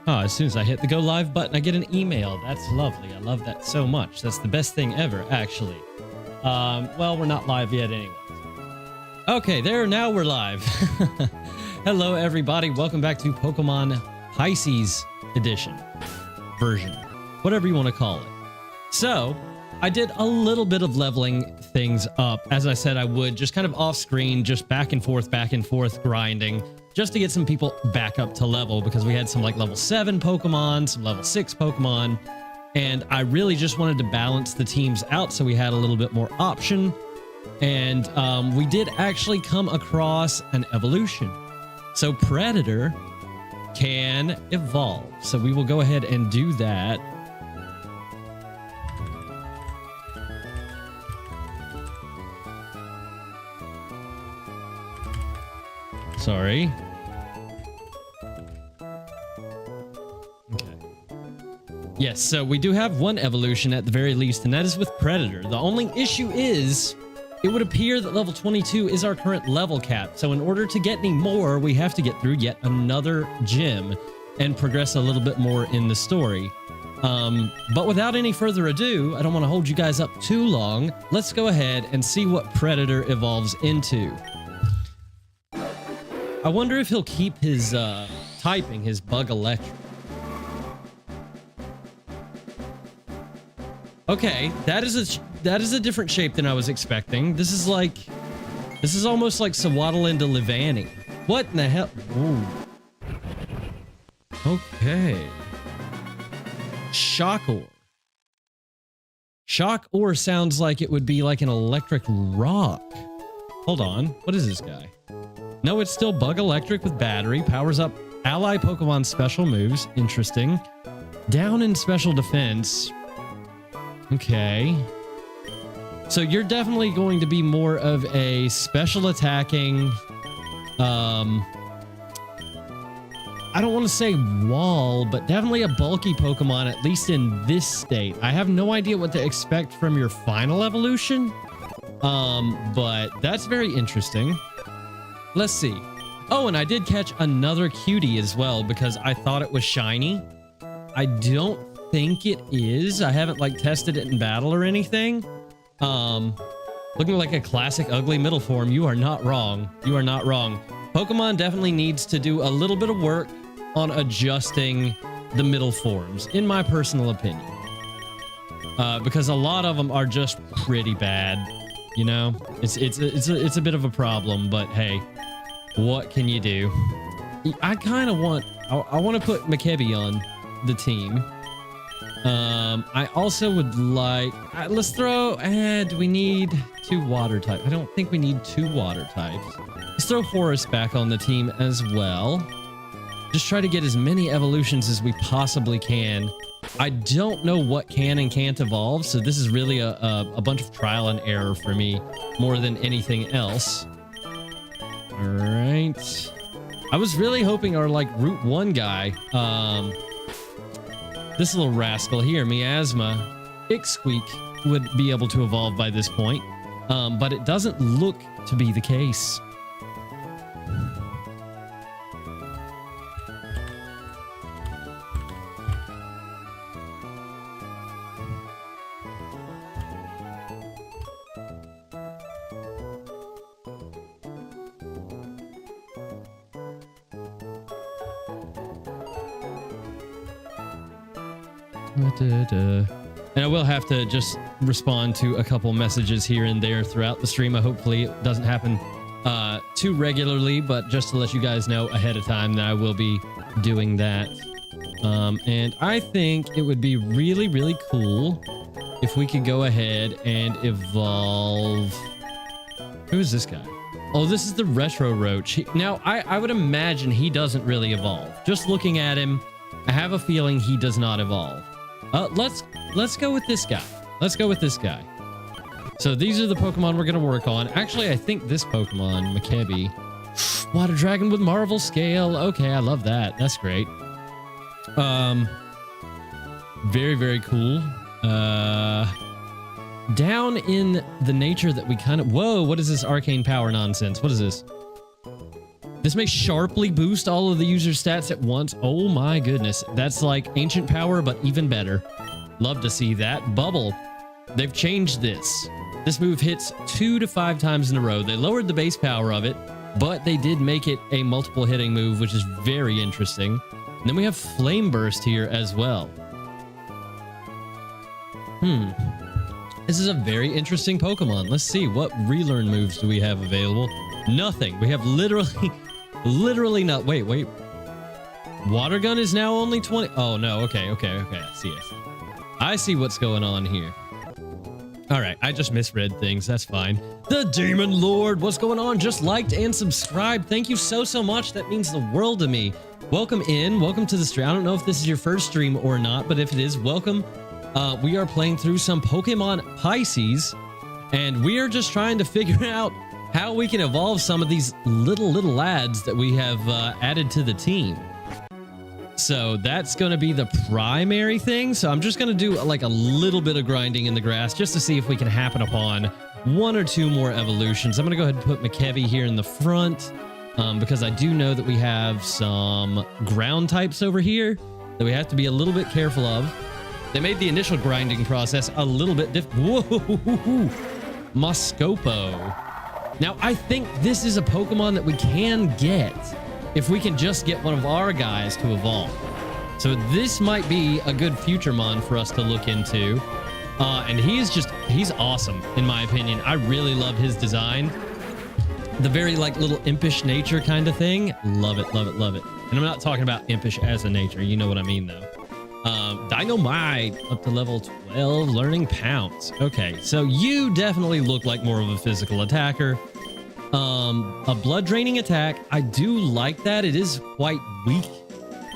As soon as I hit the go live button, I get an email. That's lovely. I love that so much. That's the best thing ever, actually. Well, we're not live yet anyway. Okay, now we're live. Hello, everybody. Welcome back to Pokemon Pisces edition. Version. Whatever you want to call it. So, I did a little bit of leveling things up. As I said I would, just kind of off screen, just back and forth, grinding. Just to get some people back up to level, because we had some like level 7 Pokemon, some level 6 Pokemon, and I really just wanted to balance the teams out so we had a little bit more option. And we did actually come across an evolution. So Predator can evolve. So we will go ahead and do that. Sorry. Okay. Yes, so we do have one evolution at the very least, and that is with Predator. The only issue is, it would appear that level 22 is our current level cap. So in order to get any more, we have to get through yet another gym and progress a little bit more in the story. But without any further ado, I don't want to hold you guys up too long. Let's go ahead and see what Predator evolves into. I wonder if he'll keep his typing, his bug electric. Okay, that is a different shape than I was expecting. This is almost like Swaddle into Livani. What in the hell? Ooh. Okay. Shock Ore. Shock Ore sounds like it would be like an electric rock. Hold on, what is this guy? No, it's still Bug Electric with battery. Powers up ally Pokemon special moves. Interesting. Down in special defense. Okay. So you're definitely going to be more of a special attacking... I don't want to say wall, but definitely a bulky Pokemon, at least in this state. I have no idea what to expect from your final evolution. But that's very interesting. Let's see. Oh, and I did catch another cutie as well because I thought it was shiny. I don't think it is. I haven't like tested it in battle or anything. Looking like a classic ugly middle form. You are not wrong. You are not wrong. Pokemon definitely needs to do a little bit of work on adjusting the middle forms, in my personal opinion. Because a lot of them are just pretty bad. You know, it's a bit of a problem, but hey, what can you do? I kind of want to put McKebby on the team. I also would like, let's throw, do we need 2 water types? I don't think we need 2 water types. Let's throw Horus back on the team as well. Just try to get as many evolutions as we possibly can. I don't know what can and can't evolve, so this is really a bunch of trial and error for me more than anything else. All right. I was really hoping our like Route 1 guy, this little rascal here, Miasma Ixsqueak, would be able to evolve by this point, but it doesn't look to be the case. And I will have to just respond to a couple messages here and there throughout the stream. Hopefully it doesn't happen too regularly, but just to let you guys know ahead of time that I will be doing that. And I think it would be really, really cool if we could go ahead and evolve... Who is this guy? Oh, this is the Retro Roach. Now, I would imagine he doesn't really evolve. Just looking at him, I have a feeling he does not evolve. Let's go with this guy. Let's go with this guy. So these are the Pokemon we're going to work on. Actually, I think this Pokemon, McKebby. Water Dragon with Marvel Scale. Okay, I love that. That's great. Very, very cool. Down in the nature that we kind of... Whoa, what is this arcane power nonsense? What is this? This may sharply boost all of the user's stats at once. Oh my goodness. That's like ancient power, but even better. Love to see that. Bubble. They've changed this. This move hits 2 to 5 times in a row. They lowered the base power of it, but they did make it a multiple hitting move, which is very interesting. And then we have Flame Burst here as well. This is a very interesting Pokemon. Let's see, what relearn moves do we have available? Nothing. We have literally not. Wait. Water Gun is now only 20. Oh no. Okay. I see what's going on here. All right, I just misread things. That's fine. The Demon Lord, what's going on? Just liked and subscribed. Thank you so much. That means the world to me. Welcome in. Welcome to the stream. I don't know if this is your first stream or not, but if it is, welcome. We are playing through some Pokemon Pisces, and we are just trying to figure out how we can evolve some of these little lads that we have added to the team. So that's going to be the primary thing. So I'm just going to do like a little bit of grinding in the grass just to see if we can happen upon 1 or 2 more evolutions. I'm going to go ahead and put McKevy here in the front because I do know that we have some ground types over here that we have to be a little bit careful of. They made the initial grinding process a little bit difficult. Whoa! Moscopo. Now, I think this is a Pokemon that we can get if we can just get one of our guys to evolve. So this might be a good Futuremon for us to look into. And he's awesome, in my opinion. I really love his design. The very like little impish nature kind of thing. Love it. And I'm not talking about impish as a nature. You know what I mean, though. Dynamite up to level 12, learning Pounce. Okay, so you definitely look like more of a physical attacker. A blood draining attack, I do like that. It is quite weak,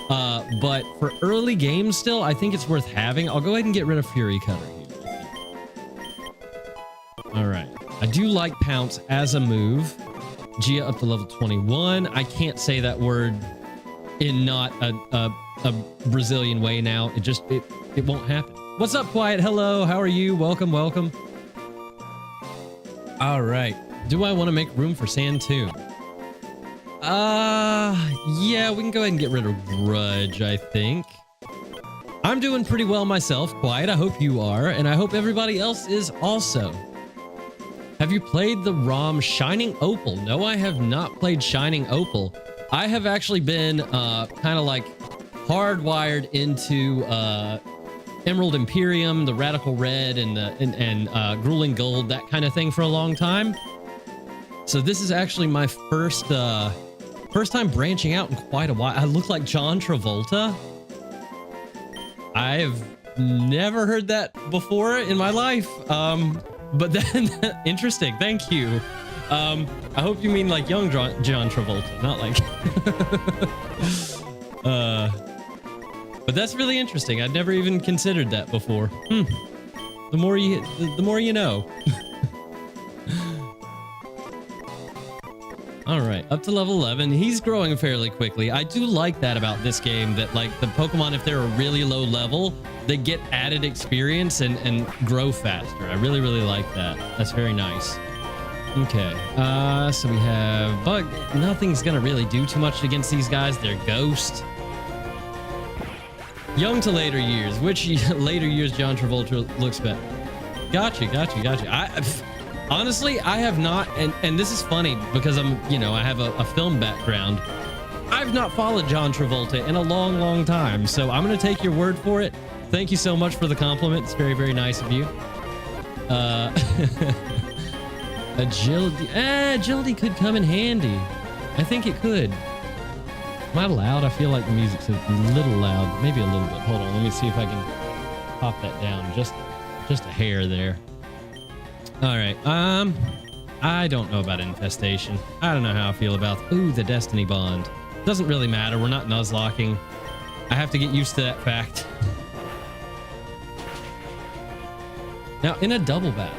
but for early games still, I think it's worth having. I'll go ahead and get rid of Fury Cutter here. All right, I do like Pounce as a move. Gia up to level 21. I can't say that word in not a Brazilian way now. It won't happen. What's up, Quiet? Hello, how are you? Welcome. All right. Do I want to make room for Sandtomb? Yeah, we can go ahead and get rid of Grudge, I think. I'm doing pretty well myself, Quiet. I hope you are, and I hope everybody else is also. Have you played the ROM Shining Opal? No, I have not played Shining Opal. I have actually been kind of like hardwired into Emerald Imperium, the Radical Red, and Grueling Gold, that kind of thing for a long time. So this is actually my first time branching out in quite a while. I look like John Travolta. I've never heard that before in my life. But then interesting. Thank you. I hope you mean like young John Travolta, not like. But that's really interesting. I'd never even considered that before. The more you know. All right, up to level 11. He's growing fairly quickly. I do like that about this game, that like the Pokemon, if they're a really low level, they get added experience and grow faster. I really like that. That's very nice. Okay, so we have Bug. Nothing's gonna really do too much against these guys. They're Ghost. Young to later years. Which later years John Travolta looks better? Gotcha. Honestly, I have not, and this is funny because I have a film background. I've not followed John Travolta in a long time, so I'm gonna take your word for it. Thank you so much for the compliment. It's very nice of you. Agility could come in handy. I think it could. Am I loud? I feel like the music's a little loud. Maybe a little bit. Hold on. Let me see if I can pop that down just a hair there. All right. I don't know about Infestation. I don't know how I feel about... Ooh, the Destiny Bond. Doesn't really matter. We're not Nuzlocking. I have to get used to that fact. Now, in a double battle.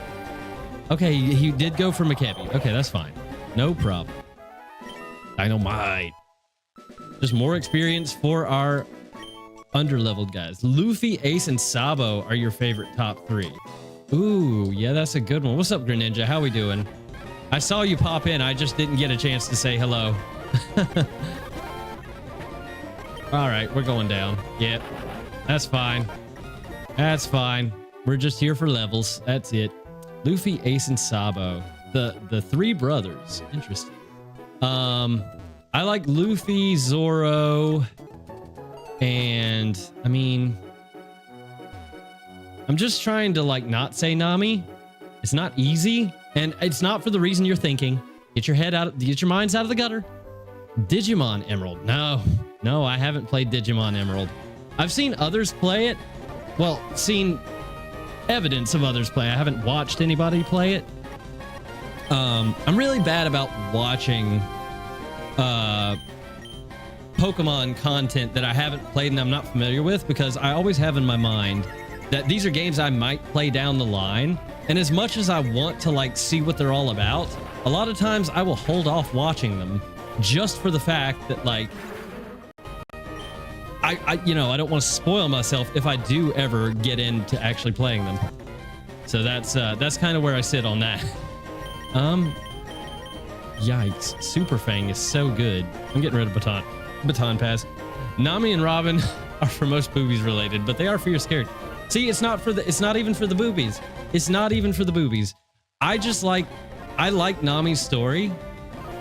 Okay, he did go for McKevy. Okay, that's fine. No problem. Dynamite. Just more experience for our underleveled guys. Luffy, Ace, and Sabo are your favorite top 3. Ooh, yeah, that's a good one. What's up, Greninja? How we doing? I saw you pop in. I just didn't get a chance to say hello. All right, we're going down. Yep, that's fine. That's fine. We're just here for levels. That's it. Luffy, Ace, and Sabo. The three brothers. Interesting. I like Luffy, Zoro, and I mean, I'm just trying to like not say Nami. It's not easy, and it's not for the reason you're thinking. Get your minds out of the gutter. Digimon Emerald. No, I haven't played Digimon Emerald. I've seen others play it. Well, seen evidence of others play. I haven't watched anybody play it. I'm really bad about watching Pokemon content that I haven't played and I'm not familiar with, because I always have in my mind that these are games I might play down the line. And as much as I want to like see what they're all about, a lot of times I will hold off watching them just for the fact that like I don't want to spoil myself if I do ever get into actually playing them. So that's kind of where I sit on that. Yikes. Super Fang is so good. I'm getting rid of Baton Pass. Nami and Robin are for most boobies related, but they are fierce characters. See, it's not even for the boobies. It's not even for the boobies. I like Nami's story.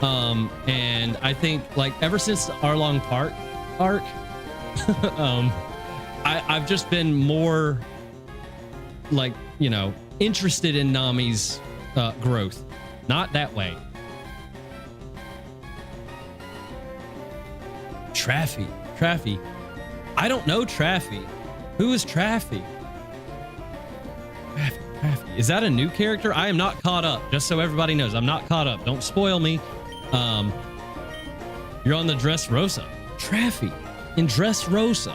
And I think like ever since the Arlong Park arc, I've just been more like, interested in Nami's growth. Not that way. Traffy. I don't know Traffy. Who is Traffy? Traffy. Is that a new character? I am not caught up. Just so everybody knows, I'm not caught up. Don't spoil me. You're on the Dressrosa. Traffy in Dressrosa.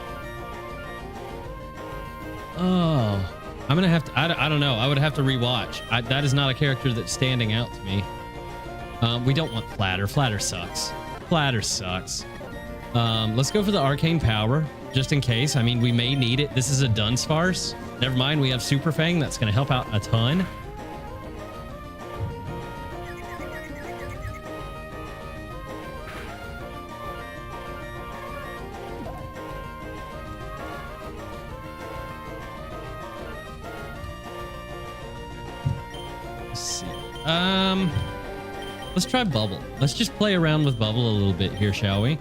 Oh, I'm gonna have to. I don't know. I would have to rewatch. That is not a character that's standing out to me. We don't want Flatter. Flatter sucks. Let's go for the arcane power, just in case. I mean, we may need it. This is a Dunsparce. Never mind, we have Super Fang. That's going to help out a ton. Let's see. Let's try Bubble. Let's just play around with Bubble a little bit here, shall we?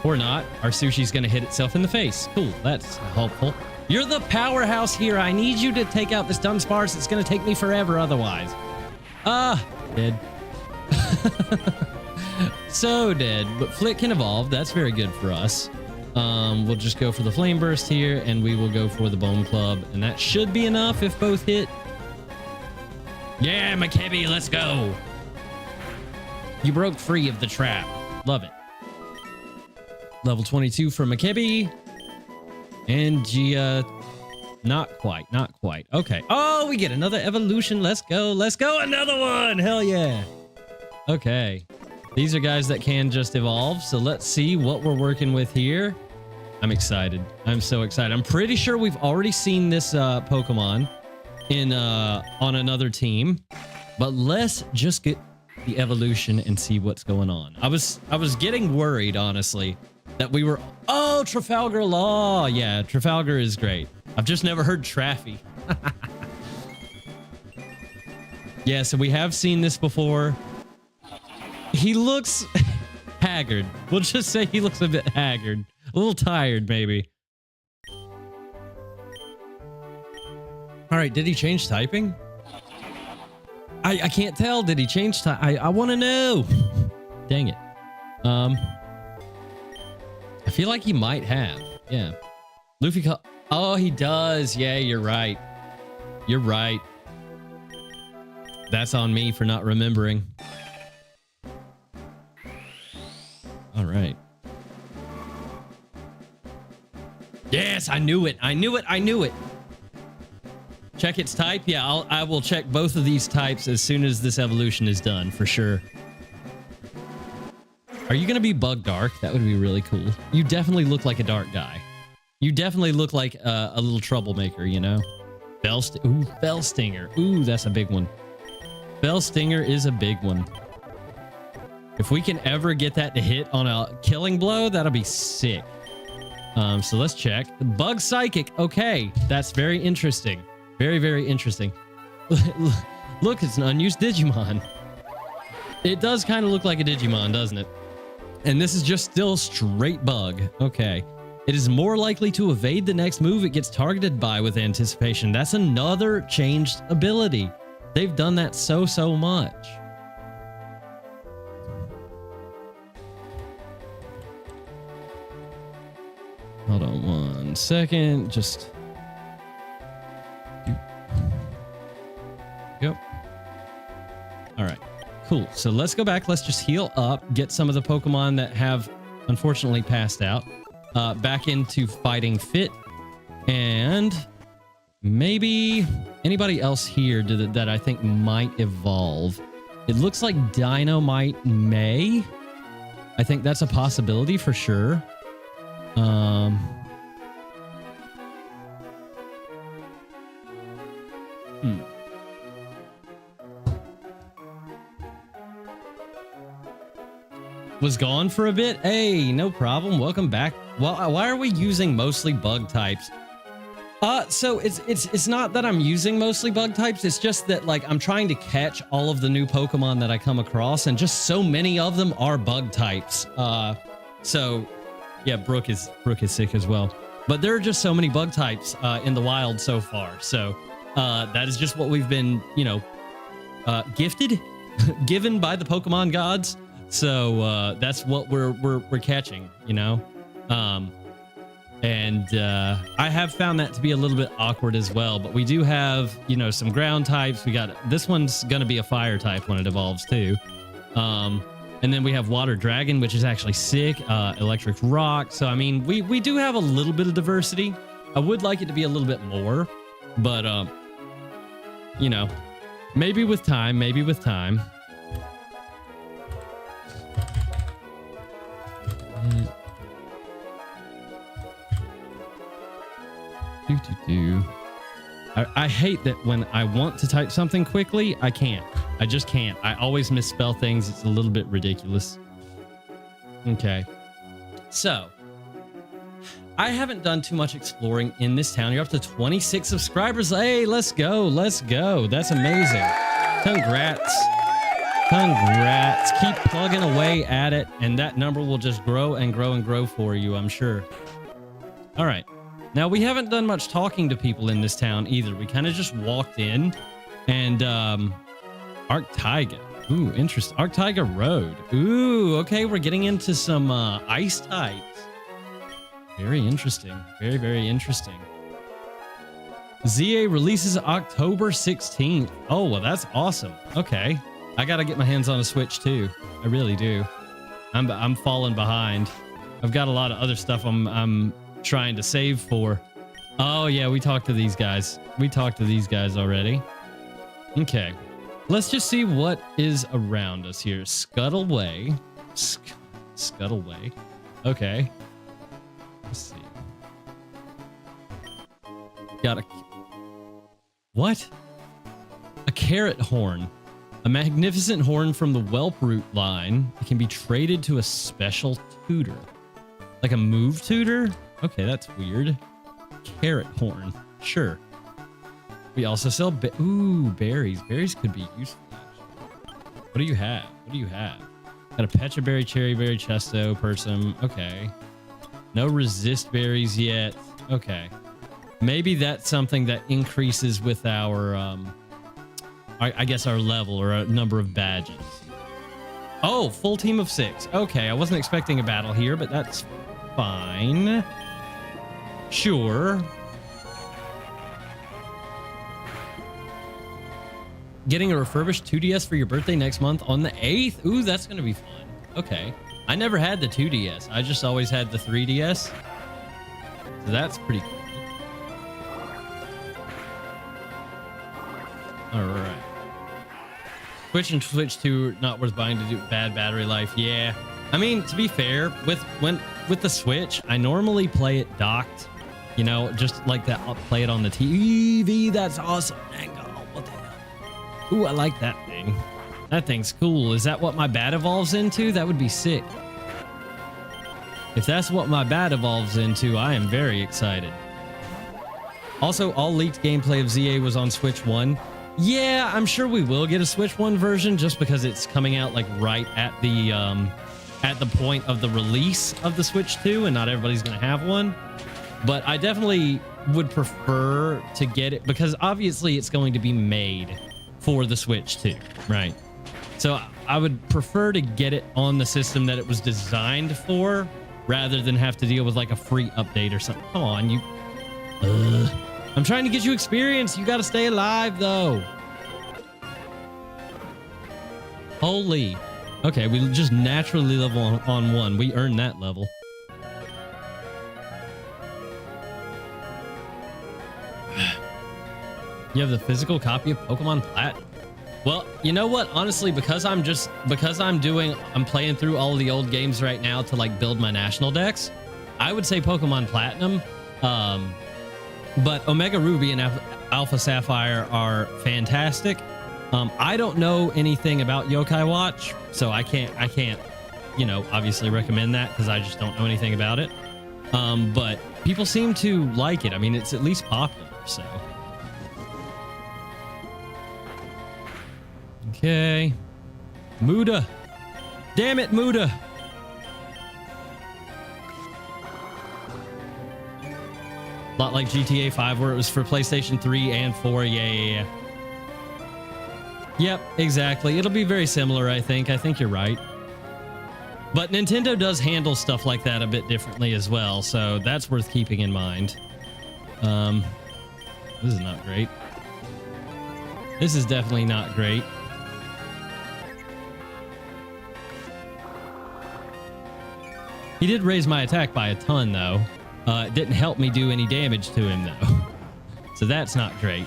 Or not. Our sushi's gonna hit itself in the face. Cool, that's helpful. You're the powerhouse here. I need you to take out this Dunsparce. It's gonna take me forever otherwise. Dead. So dead. But Flick can evolve. That's very good for us. We'll just go for the Flame Burst here, and we will go for the Bone Club. And that should be enough if both hit. Yeah, Makebi, let's go. You broke free of the trap. Love it. Level 22 for Makebi. And Gia, not quite. Okay. Oh, we get another evolution. Let's go. Another one. Hell yeah. Okay. These are guys that can just evolve. So let's see what we're working with here. I'm excited. I'm so excited. I'm pretty sure we've already seen this Pokemon on another team. But let's just get the evolution and see what's going on. I was getting worried, honestly, that we were... Oh, Trafalgar Law. Yeah, Trafalgar is great. I've just never heard Traffy. Yeah, so we have seen this before. He looks haggard. We'll just say he looks a bit haggard. A little tired, maybe. All right, did he change typing? I can't tell. Did he change type? I want to know. Dang it. I feel like he might have. Yeah. Luffy. Oh, he does. Yeah, you're right. You're right. That's on me for not remembering. All right. Yes, I knew it. I knew it. Check its type. Yeah, I will check both of these types as soon as this evolution is done, for sure. Are you going to be Bug Dark? That would be really cool. You definitely look like a dark guy. You definitely look like a little troublemaker, you know? Fellstinger. Ooh, that's a big one. Spell Stinger is a big one. If we can ever get that to hit on a killing blow, that'll be sick. So let's check. Bug Psychic. Okay, that's very interesting. Very, very interesting. Look, it's an unused Digimon. It does kind of look like a Digimon, doesn't it? And this is just still straight bug. Okay. It is more likely to evade the next move it gets targeted by with anticipation. That's another changed ability. They've done that so much. Hold on 1 second. Just... Yep. All right. Cool. So let's go back. Let's just heal up. Get some of the Pokemon that have unfortunately passed out back into fighting fit. And maybe anybody else here that I think might evolve. It looks like Dynamite may. I think that's a possibility for sure. Was gone for a bit. Hey, no problem. Welcome back. Well, why are we using mostly bug types? So it's not that I'm using mostly bug types. It's just that like I'm trying to catch all of the new Pokemon that I come across, and just so many of them are bug types. So yeah, Brooke is sick as well. But there are just so many bug types in the wild so far. So that is just what we've been, you know, given by the Pokemon gods. So that's what we're catching, you know. And I have found that to be a little bit awkward as well. But we do have, you know, some ground types. We got this one's going to be a fire type when it evolves too. And then we have Water Dragon, which is actually sick. Electric Rock. So, I mean, we do have a little bit of diversity. I would like it to be a little bit more. But, you know, maybe with time, I hate that when I want to type something quickly, I can't. I just can't. I always misspell things. It's a little bit ridiculous. Okay. So, I haven't done too much exploring in this town. You're up to 26 subscribers. Hey, let's go. Let's go. That's amazing. Congrats. Congrats. Keep plugging away at it, and that number will just grow and grow and grow for you, I'm sure. All right. Now, we haven't done much talking to people in this town either. We kind of just walked in, and Arctaiga. Ooh, interesting. Arctaiga Road. Ooh, okay. We're getting into some ice types. Very interesting. Very, very interesting. ZA releases October 16th. Oh, well, that's awesome. Okay. I got to get my hands on a Switch too. I really do. I'm falling behind. I've got a lot of other stuff I'm trying to save for. Oh yeah, we talked to these guys. We talked to these guys already. Okay. Let's just see what is around us here. Scuttleway. Scuttleway. Okay. Let's see. Got a... What? A carrot horn. A magnificent horn from the Whelp Root line. It can be traded to a special tutor. Like a move tutor? Okay, that's weird. Carrot horn. Sure. We also sell... berries. Berries could be useful, actually. What do you have? What do you have? Got a Pecha Berry, Cherry Berry, Chesto, Persim. Okay. No resist berries yet. Okay. Maybe that's something that increases with our... I guess our level or a number of badges. Oh, full team of 6. Okay, I wasn't expecting a battle here, but that's fine. Sure. Getting a refurbished 2DS for your birthday next month on the 8th. Ooh, that's going to be fun. Okay. I never had the 2DS. I just always had the 3DS. So that's pretty cool. All right. Switch and Switch 2 not worth buying to do bad battery life. Yeah. I mean, to be fair, with the Switch, I normally play it docked. You know, just like that. I'll play it on the TV. That's awesome. Dang, oh, what the hell? Ooh, I like that thing. That thing's cool. Is that what my bat evolves into? That would be sick. If that's what my bat evolves into, I am very excited. Also, all leaked gameplay of ZA was on Switch 1. Yeah, I'm sure we will get a Switch 1 version just because it's coming out like right at the point of the release of the Switch 2 and not everybody's going to have one. But I definitely would prefer to get it because obviously it's going to be made for the Switch 2, right? So I would prefer to get it on the system that it was designed for rather than have to deal with like a free update or something. Come on, you... I'm trying to get you experience. You got to stay alive, though. Holy. Okay, we just naturally level on 1. We earned that level. You have the physical copy of Pokemon Platinum. Well, you know what? Honestly, because I'm playing through all the old games right now to like build my national decks, I would say Pokemon Platinum. But Omega Ruby and Alpha Sapphire are fantastic. I don't know anything about Yokai Watch, so I can't, you know, obviously recommend that because I just don't know anything about it. But people seem to like it. I mean, it's at least popular, so. Okay. Muda. Damn it, Muda. A lot like GTA 5 where it was for PlayStation 3 and 4. Yeah. Yep, exactly. It'll be very similar, I think. I think you're right. But Nintendo does handle stuff like that a bit differently as well, so that's worth keeping in mind. This is not great. This is definitely not great. He did raise my attack by a ton, though. It didn't help me do any damage to him, though. So that's not great.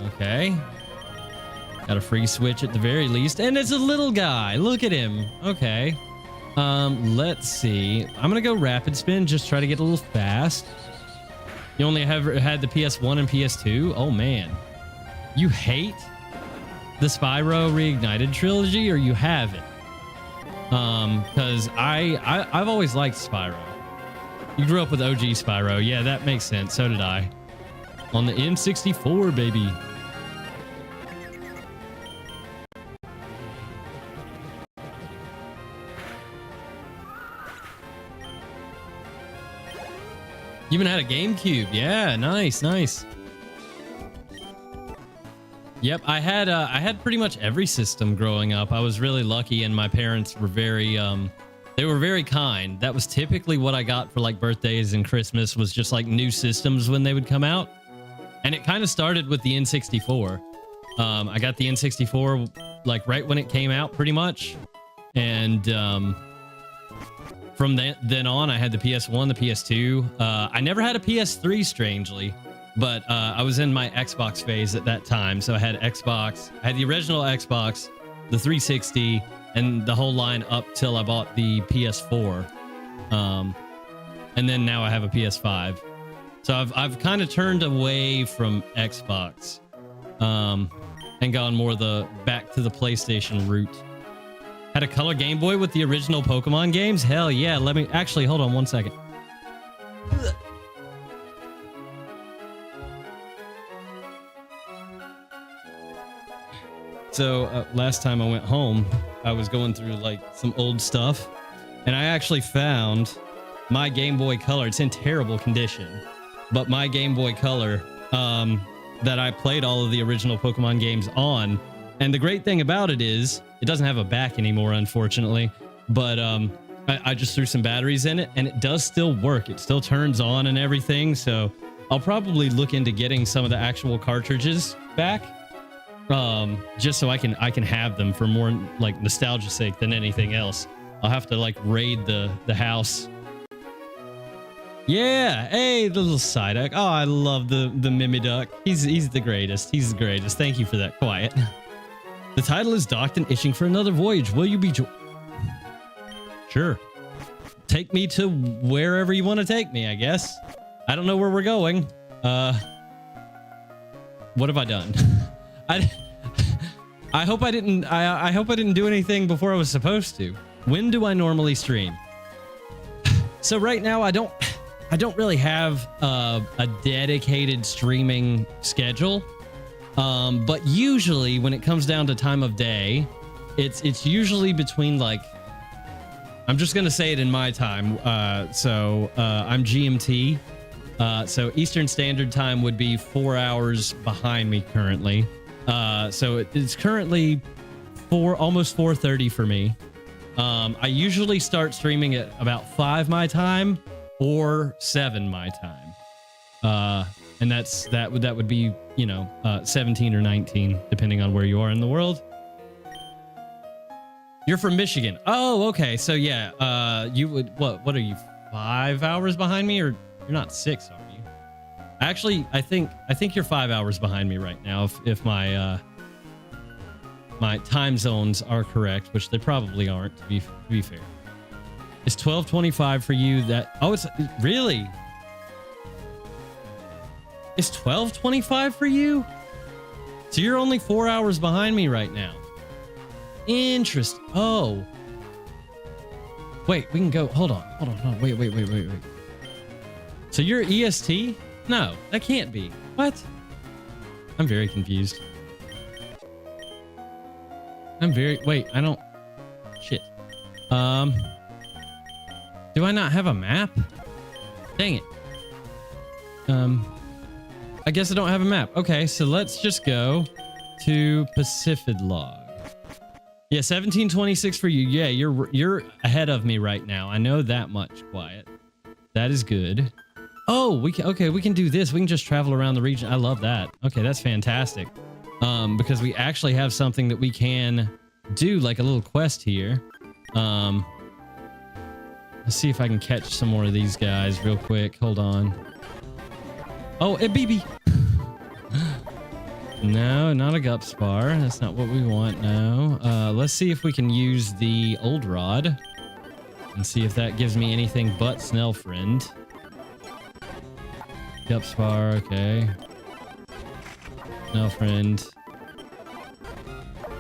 Okay. Got a free switch at the very least. And it's a little guy. Look at him. Okay. Let's see. I'm going to go rapid spin. Just try to get a little fast. You only have had the PS1 and PS2? Oh, man. You hate the Spyro Reignited trilogy, or you have it? Because I've always liked Spyro. You grew up with OG Spyro. Yeah, that makes sense. So did I. On the N64, baby. You even had a GameCube. Yeah, nice. Yep, I had pretty much every system growing up. I was really lucky, and my parents were very they were very kind. That was typically what I got for like birthdays and Christmas, was just like new systems when they would come out. And it kind of started with the N64. I got the N64 like right when it came out, pretty much. And from then on, I had the PS1, the PS2. I never had a PS3, strangely. But I was in my Xbox phase at that time. So I had Xbox. I had the original Xbox, the 360, and the whole line up till I bought the PS4. And then now I have a PS5. So I've kind of turned away from Xbox and gone more back to the PlayStation route. Had a color Game Boy with the original Pokemon games? Hell yeah. Let me actually hold on one second. So last time I went home, I was going through like some old stuff, and I actually found my Game Boy Color. It's in terrible condition, but my Game Boy Color that I played all of the original Pokemon games on. And the great thing about it is it doesn't have a back anymore, unfortunately, but I just threw some batteries in it, and it does still work. It still turns on and everything. So I'll probably look into getting some of the actual cartridges back. Just so I can have them for more like nostalgia's sake than anything else. I'll have to like raid the house. Yeah, hey, the little Psyduck. Oh, I love the Mimiduck. He's the greatest. He's the greatest. Thank you for that. Quiet. The title is docked and itching for another voyage. Will you be Sure. Take me to wherever you want to take me, I guess. I don't know where we're going. What have I done? I hope I didn't. I hope I didn't do anything before I was supposed to. When do I normally stream? So right now I don't really have a dedicated streaming schedule. But usually when it comes down to time of day, it's usually between like, I'm just gonna say it in my time. I'm GMT. So Eastern Standard Time would be 4 hours behind me currently. So it's currently almost 4:30 for me. I usually start streaming at about 5 my time or 7 my time. And that would be, 17 or 19, depending on where you are in the world. You're from Michigan. Oh, okay. So yeah, you would, what are you, 5 hours behind me, or you're not 6, are you? Actually, I think you're 5 hours behind me right now, if my my time zones are correct, which they probably aren't, to be fair. It's 12:25 for you. It's really? It's 12:25 for you? So you're only 4 hours behind me right now. Interesting. Oh. Wait, we can go. Hold on. Wait. So you're EST? No, that can't be. What? I'm very confused. Wait, I don't. Shit. Do I not have a map? Dang it. I guess I don't have a map. Okay, so let's just go to Pacific Log. Yeah, 1726 for you. Yeah, you're ahead of me right now. I know that much, Quiet. That is good. Oh, we can do this. We can just travel around the region. I love that. Okay, that's fantastic. Because we actually have something that we can do, like a little quest here. Let's see if I can catch some more of these guys real quick. Hold on. Oh, a BB. No, not a Gup Spar. That's not what we want now. Let's see if we can use the old rod and see if that gives me anything but Snell Friend. Gup Spar, okay. Snell Friend.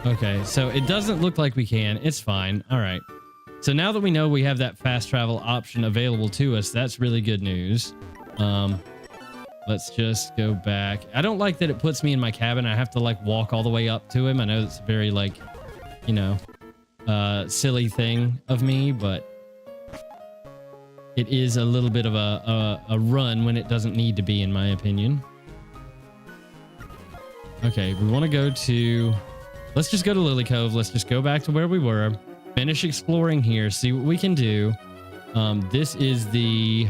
Okay, so it doesn't look like we can. It's fine. All right. So now that we know we have that fast travel option available to us, that's really good news. Let's just go back. I don't like that it puts me in my cabin. I have to like walk all the way up to him. I know it's a very like, silly thing of me, but it is a little bit of a run when it doesn't need to be, in my opinion. Okay, we want to go to... Let's just go to Lily Cove. Let's just go back to where we were. Finish exploring here. See what we can do. This is the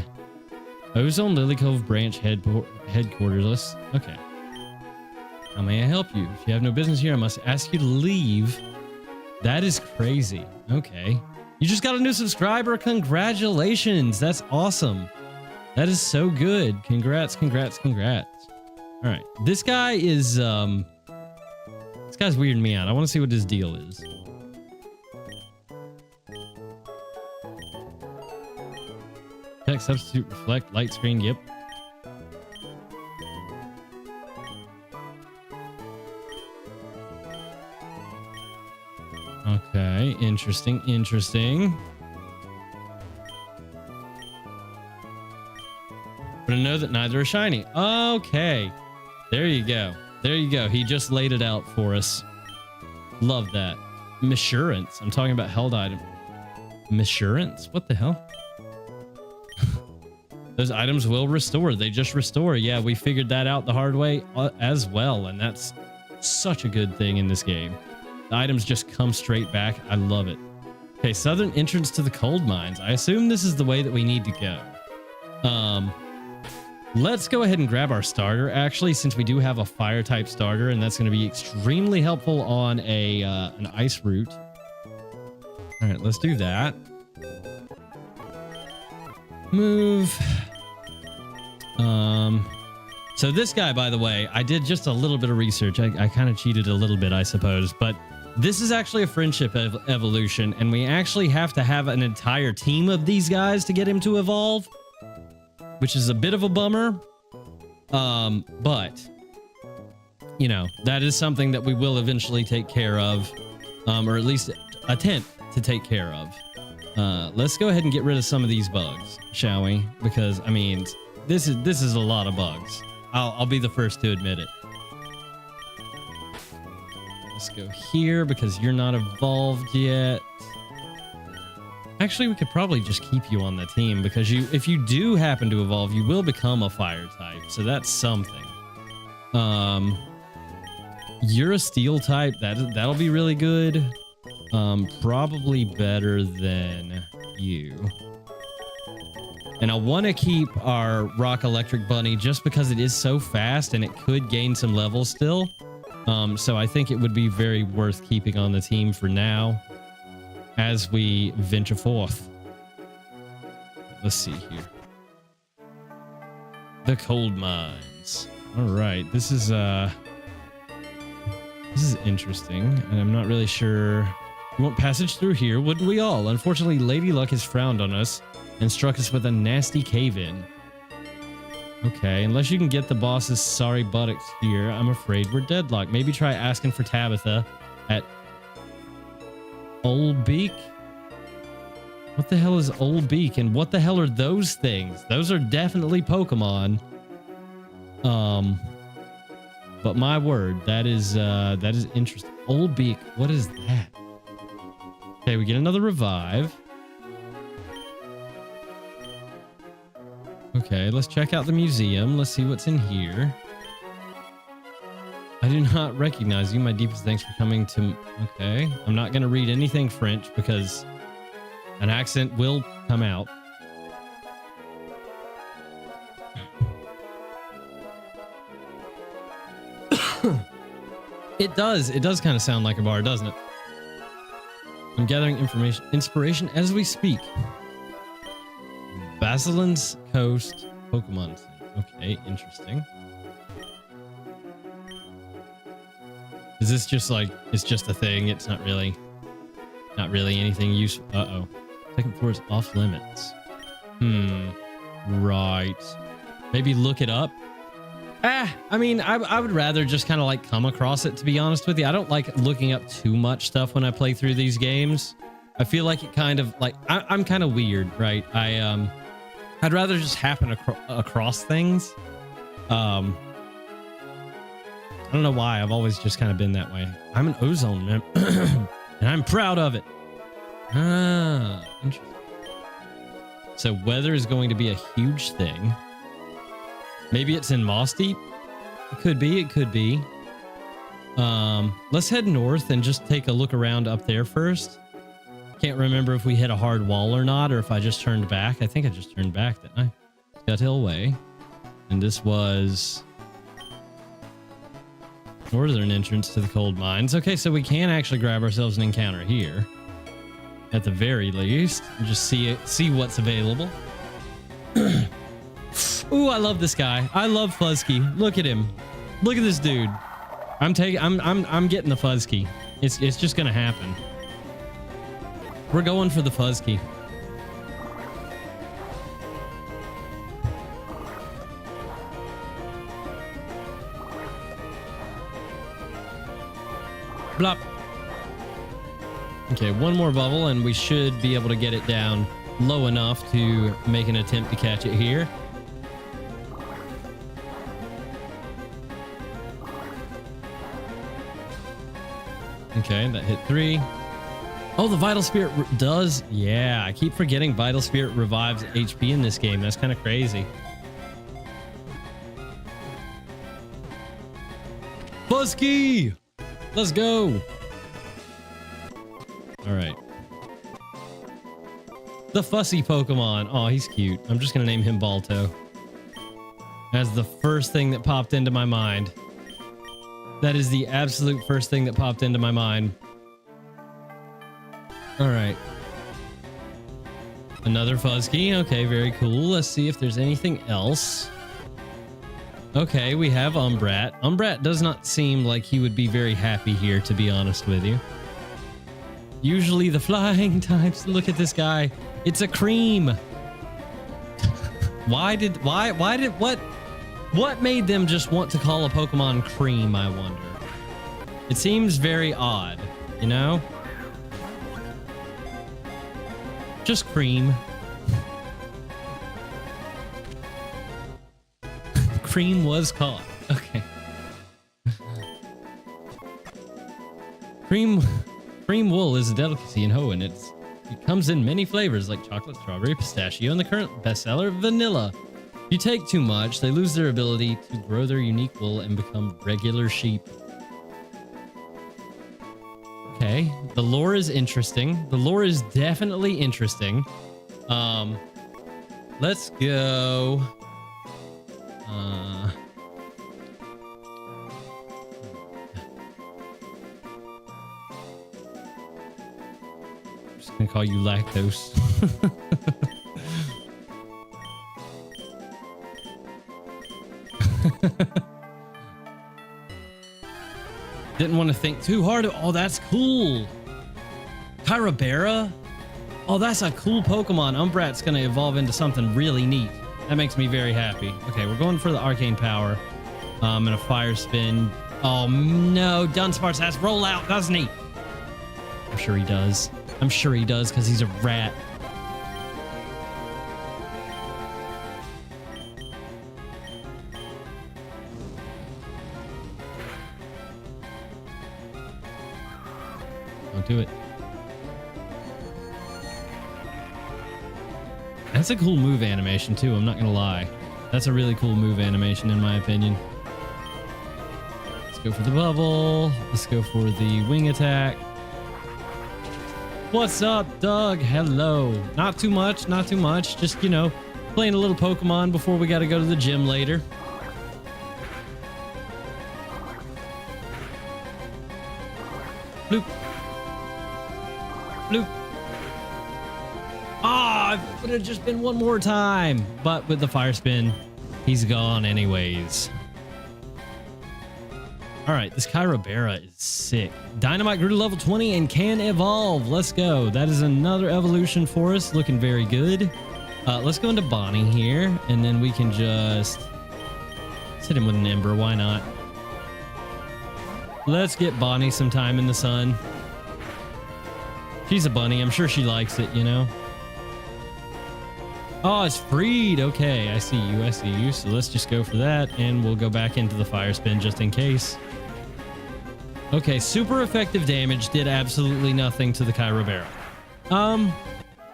Ozone Lily Cove branch headquarters. Okay. How may I help you? If you have no business here, I must ask you to leave. That is crazy. Okay. You just got a new subscriber. Congratulations. That's awesome. That is so good. Congrats. All right. This guy is, this guy's weirding me out. I want to see what his deal is. Text substitute reflect light screen. Yep. Okay. Interesting. But I know that neither are shiny. Okay. There you go. He just laid it out for us. Love that. Missurance. I'm talking about held item. Missurance? What the hell? Those items will restore. They just restore. Yeah, we figured that out the hard way as well. And that's such a good thing in this game. The items just come straight back. I love it. Okay, southern entrance to the cold mines. I assume this is the way that we need to go. Let's go ahead and grab our starter, actually, since we do have a fire type starter, and that's going to be extremely helpful on an ice route. All right, let's do that. Move. So this guy, by the way, I did just a little bit of research. I kind of cheated a little bit, I suppose, but this is actually a friendship evolution, and we actually have to have an entire team of these guys to get him to evolve, which is a bit of a bummer. But you know, that is something that we will eventually take care of, or at least attempt to take care of. Let's go ahead and get rid of some of these bugs, shall we? Because I mean, this is a lot of bugs. I'll be the first to admit it. Let's go here because you're not evolved yet. Actually, we could probably just keep you on the team because if you do happen to evolve, you will become a fire type. So that's something. You're a steel type. That'll be really good. Probably better than you. And I want to keep our rock electric bunny just because it is so fast and it could gain some levels still. So I think it would be very worth keeping on the team for now as we venture forth. Let's see here. The cold mines. All right, this is interesting, and I'm not really sure. We want passage through here, wouldn't we all? Unfortunately, Lady Luck has frowned on us and struck us with a nasty cave-in. Okay, unless you can get the boss's sorry buttocks here, I'm afraid we're deadlocked. Maybe try asking for Tabitha at Old Beak. What the hell is Old Beak, and what the hell are those things? Those are definitely Pokemon. But my word, that is interesting. Old Beak, what is that? Okay, we get another revive. Okay, let's check out the museum. Let's see what's in here. I do not recognize you. My deepest thanks for coming to... Okay, I'm not going to read anything French because an accent will come out. It does kind of sound like a bar, doesn't it? I'm gathering inspiration as we speak. Basilin's Coast Pokemon Center. Okay, interesting. Is this just like, it's just a thing? It's not really anything useful. Uh-oh. Second floor is off limits. Right. Maybe look it up. I mean, I would rather just kind of like come across it, to be honest with you. I don't like looking up too much stuff when I play through these games. I feel like it kind of like, I'm kind of weird, right? I'd rather just happen across things. I don't know why. I've always just kind of been that way. I'm an ozone man, and I'm proud of it. Ah, interesting. So weather is going to be a huge thing. Maybe it's in Moss Deep. It could be. It could be. Let's head north and just take a look around up there first. Can't remember if we hit a hard wall or not, or if I just turned back. I think I just turned back, didn't I? Scott Hill Way. And this was northern entrance to the cold mines. Okay, so we can actually grab ourselves an encounter here. At the very least. And just see what's available. Ooh, I love this guy. I love Fuzzkey. Look at him. Look at this dude. I'm getting the Fuzzkey. It's just gonna happen. We're going for the Fuzzkey. Blop. Okay, one more bubble and we should be able to get it down low enough to make an attempt to catch it here. Okay, that hit 3. Oh, the Vital Spirit does. Yeah, I keep forgetting Vital Spirit revives HP in this game. That's kind of crazy. Fuzzkey! Let's go. All right. The fussy Pokemon. Oh, he's cute. I'm just going to name him Balto. That's the first thing that popped into my mind. That is the absolute first thing that popped into my mind. All right. Another Fuzzkey. Okay, very cool. Let's see if there's anything else. Okay, we have Umbrat. Umbrat does not seem like he would be very happy here, to be honest with you. Usually the flying types. Look at this guy. It's a cream. What? What made them just want to call a Pokemon Cream, I wonder? It seems very odd, you know? Just Cream. Cream was caught. Okay. Cream wool is a delicacy in Hoenn. It comes in many flavors like chocolate, strawberry, pistachio, and the current bestseller, vanilla. If you take too much, they lose their ability to grow their unique wool and become regular sheep. Okay, the lore is interesting. The lore is definitely interesting. Let's go. I'm gonna call you lactose. Didn't want to think too hard. Oh, that's cool. Kyrabera? Oh, that's a cool Pokemon. Umbrat's gonna evolve into something really neat. That makes me very happy. Okay, we're going for the Arcane Power. And a Fire Spin. Oh no, Dunsparce has roll out, doesn't he? I'm sure he does. I'm sure he does because he's a rat. Don't do it. That's a cool move animation too, I'm not gonna lie. That's a really cool move animation in my opinion. Let's go for the bubble. Let's go for the wing attack. What's up, Doug? Hello. Not too much, not too much. Just, you know, playing a little Pokemon before we got to go to the gym later. Bloop. Bloop. Ah, it would have just been one more time. But with the Fire Spin, he's gone anyways. All right, this Kyrabera is sick. Dynamite grew to level 20 and can evolve. Let's go. That is another evolution for us. Looking very good. Let's go into Bonnie here, and then we can just hit him with an Ember. Why not? Let's get Bonnie some time in the sun. She's a bunny. I'm sure she likes it, you know? Oh, it's freed. Okay, I see you. I see you. So let's just go for that, and we'll go back into the Fire Spin just in case. Okay, super effective damage did absolutely nothing to the Kyrabera.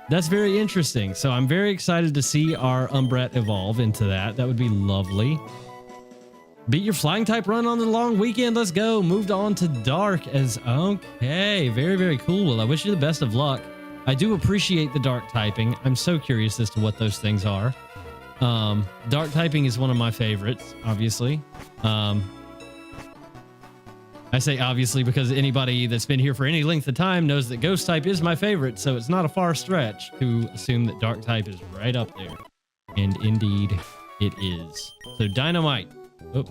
That's very interesting. So I'm very excited to see our Umbret evolve into that. That would be lovely. Beat your flying type run on the long weekend. Let's go. Moved on to dark as okay. Very, very cool. Well, I wish you the best of luck. I do appreciate the dark typing. I'm so curious as to what those things are. Dark typing is one of my favorites, obviously. I say obviously because anybody that's been here for any length of time knows that ghost type is my favorite, so it's not a far stretch to assume that dark type is right up there. And indeed, it is. So Dynamite. Oh.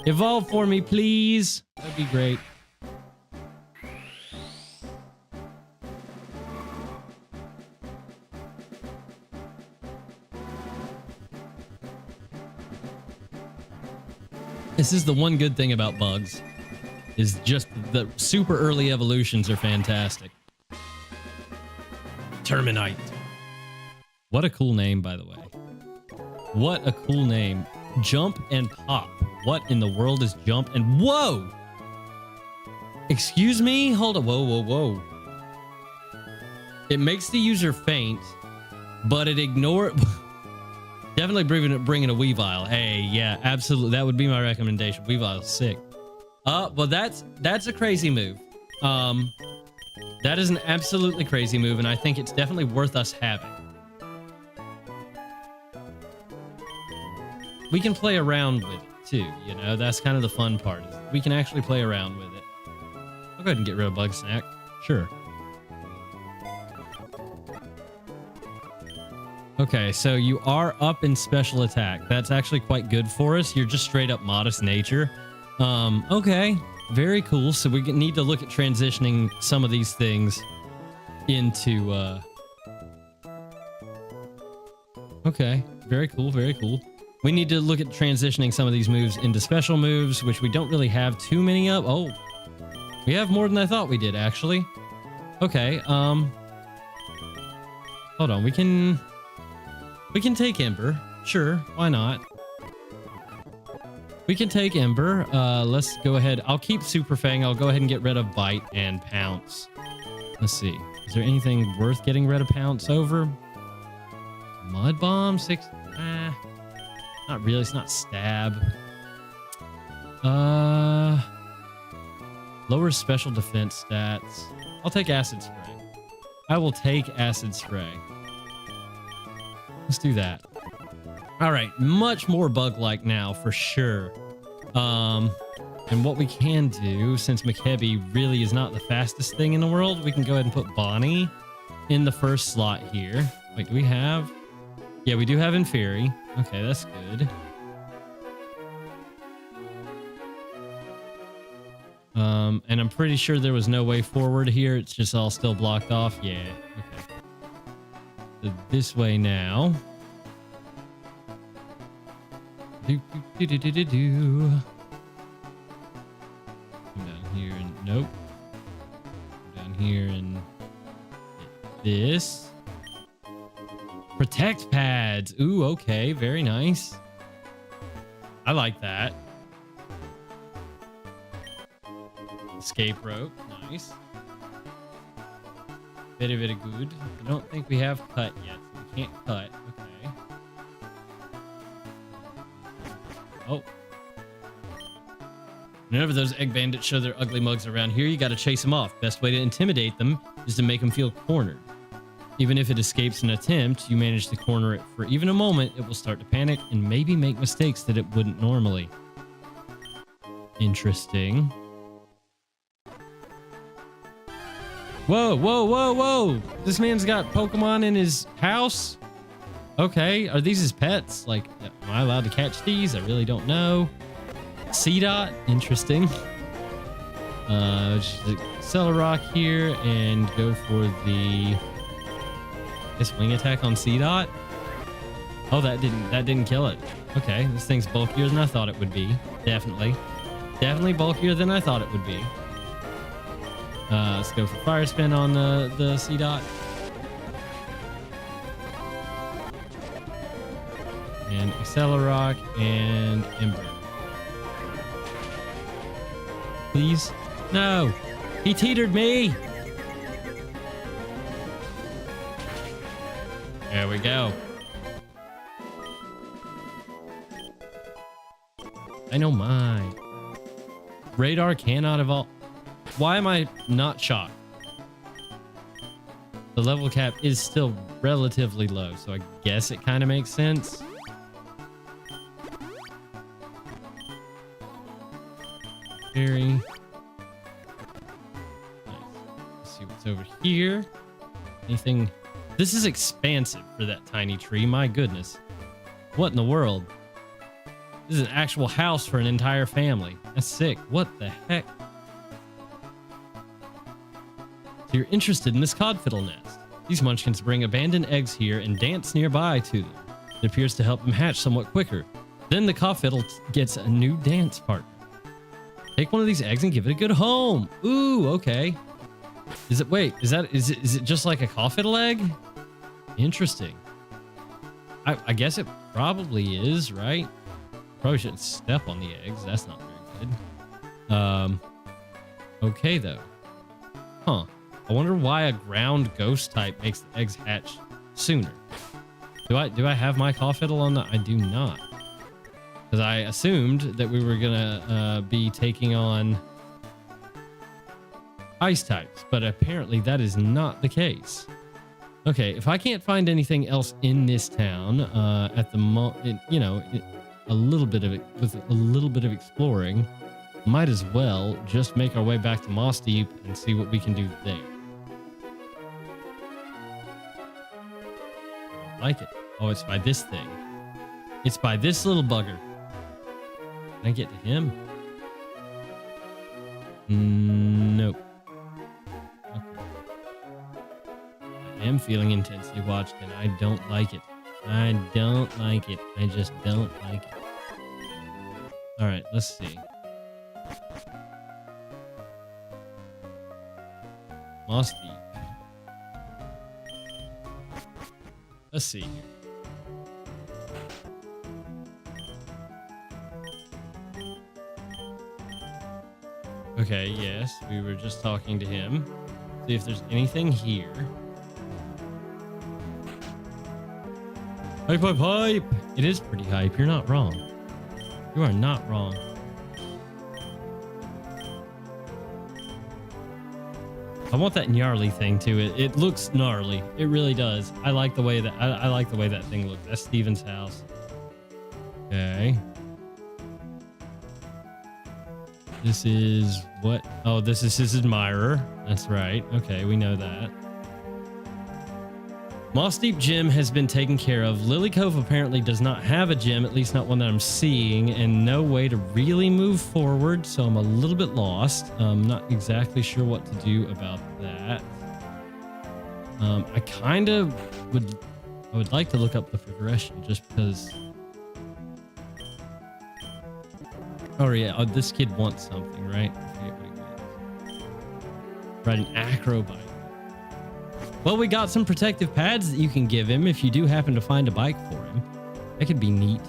Evolve for me, please. That'd be great. This is the one good thing about bugs, is just the super early evolutions are fantastic. Terminite. What a cool name, by the way. What a cool name. Jump and Pop. What in the world is Jump and... Whoa! Excuse me? Hold on. Whoa, whoa, whoa. It makes the user faint, but it ignore... Definitely bringing a Weavile. Hey, yeah, absolutely. That would be my recommendation. Weavile's sick. Well, that's a crazy move. That is an absolutely crazy move, and I think it's definitely worth us having. We can play around with it too, you know. That's kind of the fun part. Is we can actually play around with it. I'll go ahead and get rid of Bug Snack. Sure. Okay, so you are up in special attack. That's actually quite good for us. You're just straight up modest nature. Okay, very cool. So we need to look at transitioning some of these things into, okay, very cool, very cool. We need to look at transitioning some of these moves into special moves, which we don't really have too many of. Oh, we have more than I thought we did, actually. Okay, hold on. We can take Ember. Sure, why not? We can take Ember. Let's go ahead. I'll keep Super Fang. I'll go ahead and get rid of Bite and Pounce. Let's see. Is there anything worth getting rid of Pounce over? Mud Bomb? 6? Not really. It's not Stab. Lower special defense stats. I'll take Acid Spray. I will take Acid Spray. Let's do that. All right. Much more bug-like now, for sure. And what we can do, since McKebby really is not the fastest thing in the world, we can go ahead and put Bonnie in the first slot here. Wait, do we have... Yeah, we do have Inferi. Okay, that's good. And I'm pretty sure there was no way forward here. It's just all still blocked off. Yeah, okay. So this way now. Come down here and... Nope. Come down here and... Get this. Protect pads. Ooh, okay. Very nice. I like that. Escape rope. Nice. Very, very good. I don't think we have cut yet, so we can't cut. Okay. Oh. Whenever those egg bandits show their ugly mugs around here, you gotta chase them off. Best way to intimidate them is to make them feel cornered. Even if it escapes an attempt, you manage to corner it for even a moment, it will start to panic and maybe make mistakes that it wouldn't normally. Interesting. Whoa, whoa, whoa, whoa! This man's got Pokemon in his house? Okay, are these his pets? Like, am I allowed to catch these? I really don't know. C-Dot, interesting. Just Accelerock here and go for the... This wing attack on C-Dot? Oh, that didn't kill it. Okay, this thing's bulkier than I thought it would be. Definitely. Definitely bulkier than I thought it would be. Let's go for Fire Spin on the C-Dot. And Accelerock and Ember. Please? No! He teetered me! There we go. I know mine. Radar cannot evolve. Why am I not shocked? The level cap is still relatively low, so I guess it kind of makes sense. Very nice. Let's see what's over here. Anything? This is expansive for that tiny tree. My goodness. What in the world? This is an actual house for an entire family. That's sick. What the heck? So you're interested in this codfiddle nest. These munchkins bring abandoned eggs here and dance nearby to them. It appears to help them hatch somewhat quicker. Then the codfiddle gets a new dance partner. Take one of these eggs and give it a good home. Ooh, okay. Is it just like a codfiddle egg? Interesting. I guess it probably is, right? Probably shouldn't step on the eggs. That's not very good. Okay though. Huh. I wonder why a ground ghost type makes the eggs hatch sooner. Do I have my codfiddle on that? I do not. Because I assumed that we were gonna be taking on ice types, but apparently that is not the case. Okay, if I can't find anything else in this town at the moment, you know, a little bit of it with a little bit of exploring, might as well just make our way back to Moss Deep and see what we can do there. I like it. Oh, it's by this thing. It's by this little bugger. Can I get to him? Nope. Okay. I am feeling intensely watched and I don't like it. I don't like it. I just don't like it. All right, let's see. Moss Deep. Let's see here. Okay, yes, we were just talking to him. See if there's anything here. Hype, hype, hype! It is pretty hype. You're not wrong. You are not wrong. I want that gnarly thing to it. It looks gnarly. It really does. I like the way that I like the way that thing looks. That's Steven's house. Okay. This is what? Oh, this is his admirer. That's right. Okay, we know that. Moss Deep Gym has been taken care of. Lily Cove apparently does not have a gym, at least not one that I'm seeing, and no way to really move forward, so I'm a little bit lost. I'm not exactly sure what to do about that. I kind of would like to look up the progression just because. Oh yeah, oh, this kid wants something, right? I forget what he wants. Ride an acro bike. Well, we got some protective pads that you can give him if you do happen to find a bike for him. That could be neat,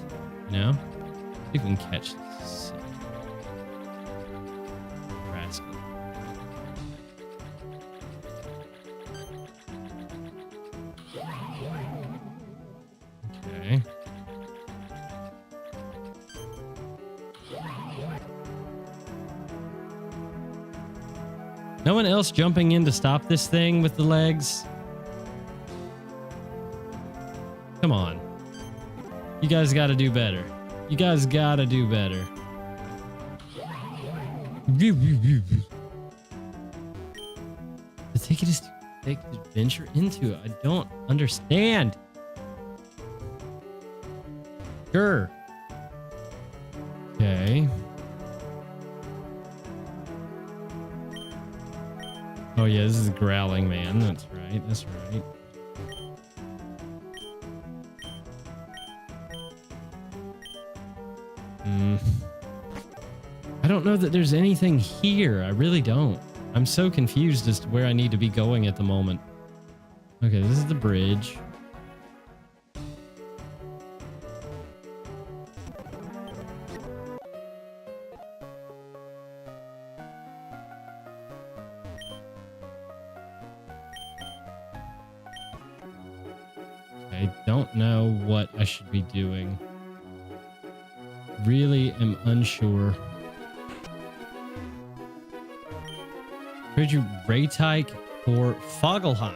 you know? I think we can catch this. Rascal. Okay. No one else jumping in to stop this thing with the legs? Come on. You guys got to do better. You guys got to do better. The ticket is to take the adventure into it. I don't understand. Sure. Okay. Oh yeah, this is Growling Man. That's right. That's right. I don't know that there's anything here. I really don't. I'm so confused as to where I need to be going at the moment. Okay, this is the bridge. I don't know what I should be doing. Really am unsure. Could you Raytike or Fogelheim?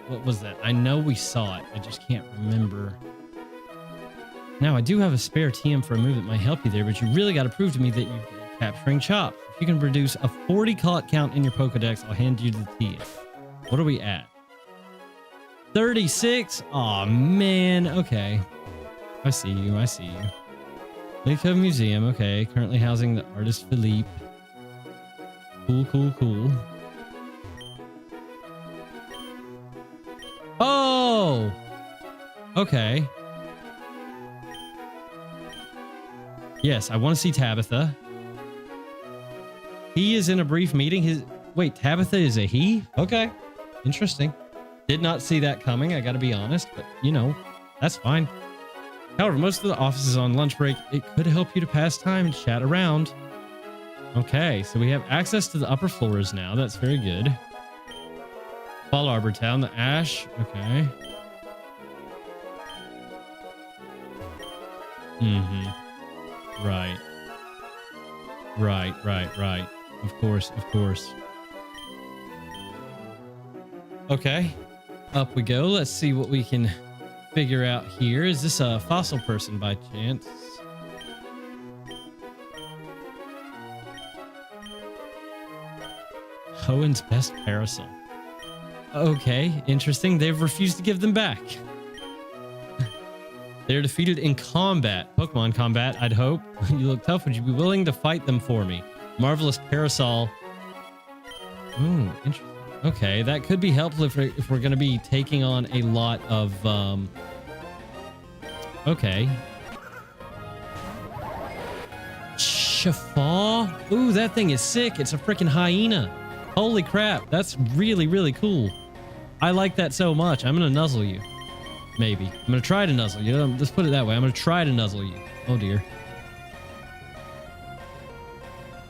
What was that? I know we saw it. I just can't remember. Now, I do have a spare TM for a move that might help you there, but you really got to prove to me that you're capturing chops. If you can produce a 40 count in your Pokedex, I'll hand you the TM. What are we at? 36? Aw, man. Okay. I see you. I see you. Lake Cove Museum. Okay. Currently housing the artist Philippe. Cool, cool, cool. Oh! Okay. Yes, I want to see Tabitha. He is in a brief meeting. Wait, Tabitha is a he? Okay. Interesting. Did not see that coming, I gotta be honest, but you know, that's fine. However, most of the office is on lunch break. It could help you to pass time and chat around. Okay, so we have access to the upper floors now. That's very good. Fall Arbor Town, the Ash. Okay. Mm-hmm. Right. Right. Of course. Okay. Up we go. Let's see what we can figure out here. Is this a fossil person by chance? Hoen's best parasol. Okay, interesting. They've refused to give them back. They're defeated in combat. Pokemon combat, I'd hope. You look tough. Would you be willing to fight them for me? Marvelous parasol Ooh, interesting. Okay, that could be helpful if we're going to be taking on a lot of... Okay. Shafaw? Ooh, that thing is sick. It's a freaking hyena. Holy crap. That's really, really cool. I like that so much. I'm going to nuzzle you. Maybe. I'm going to try to nuzzle you. Let's put it that way. I'm going to try to nuzzle you. Oh, dear.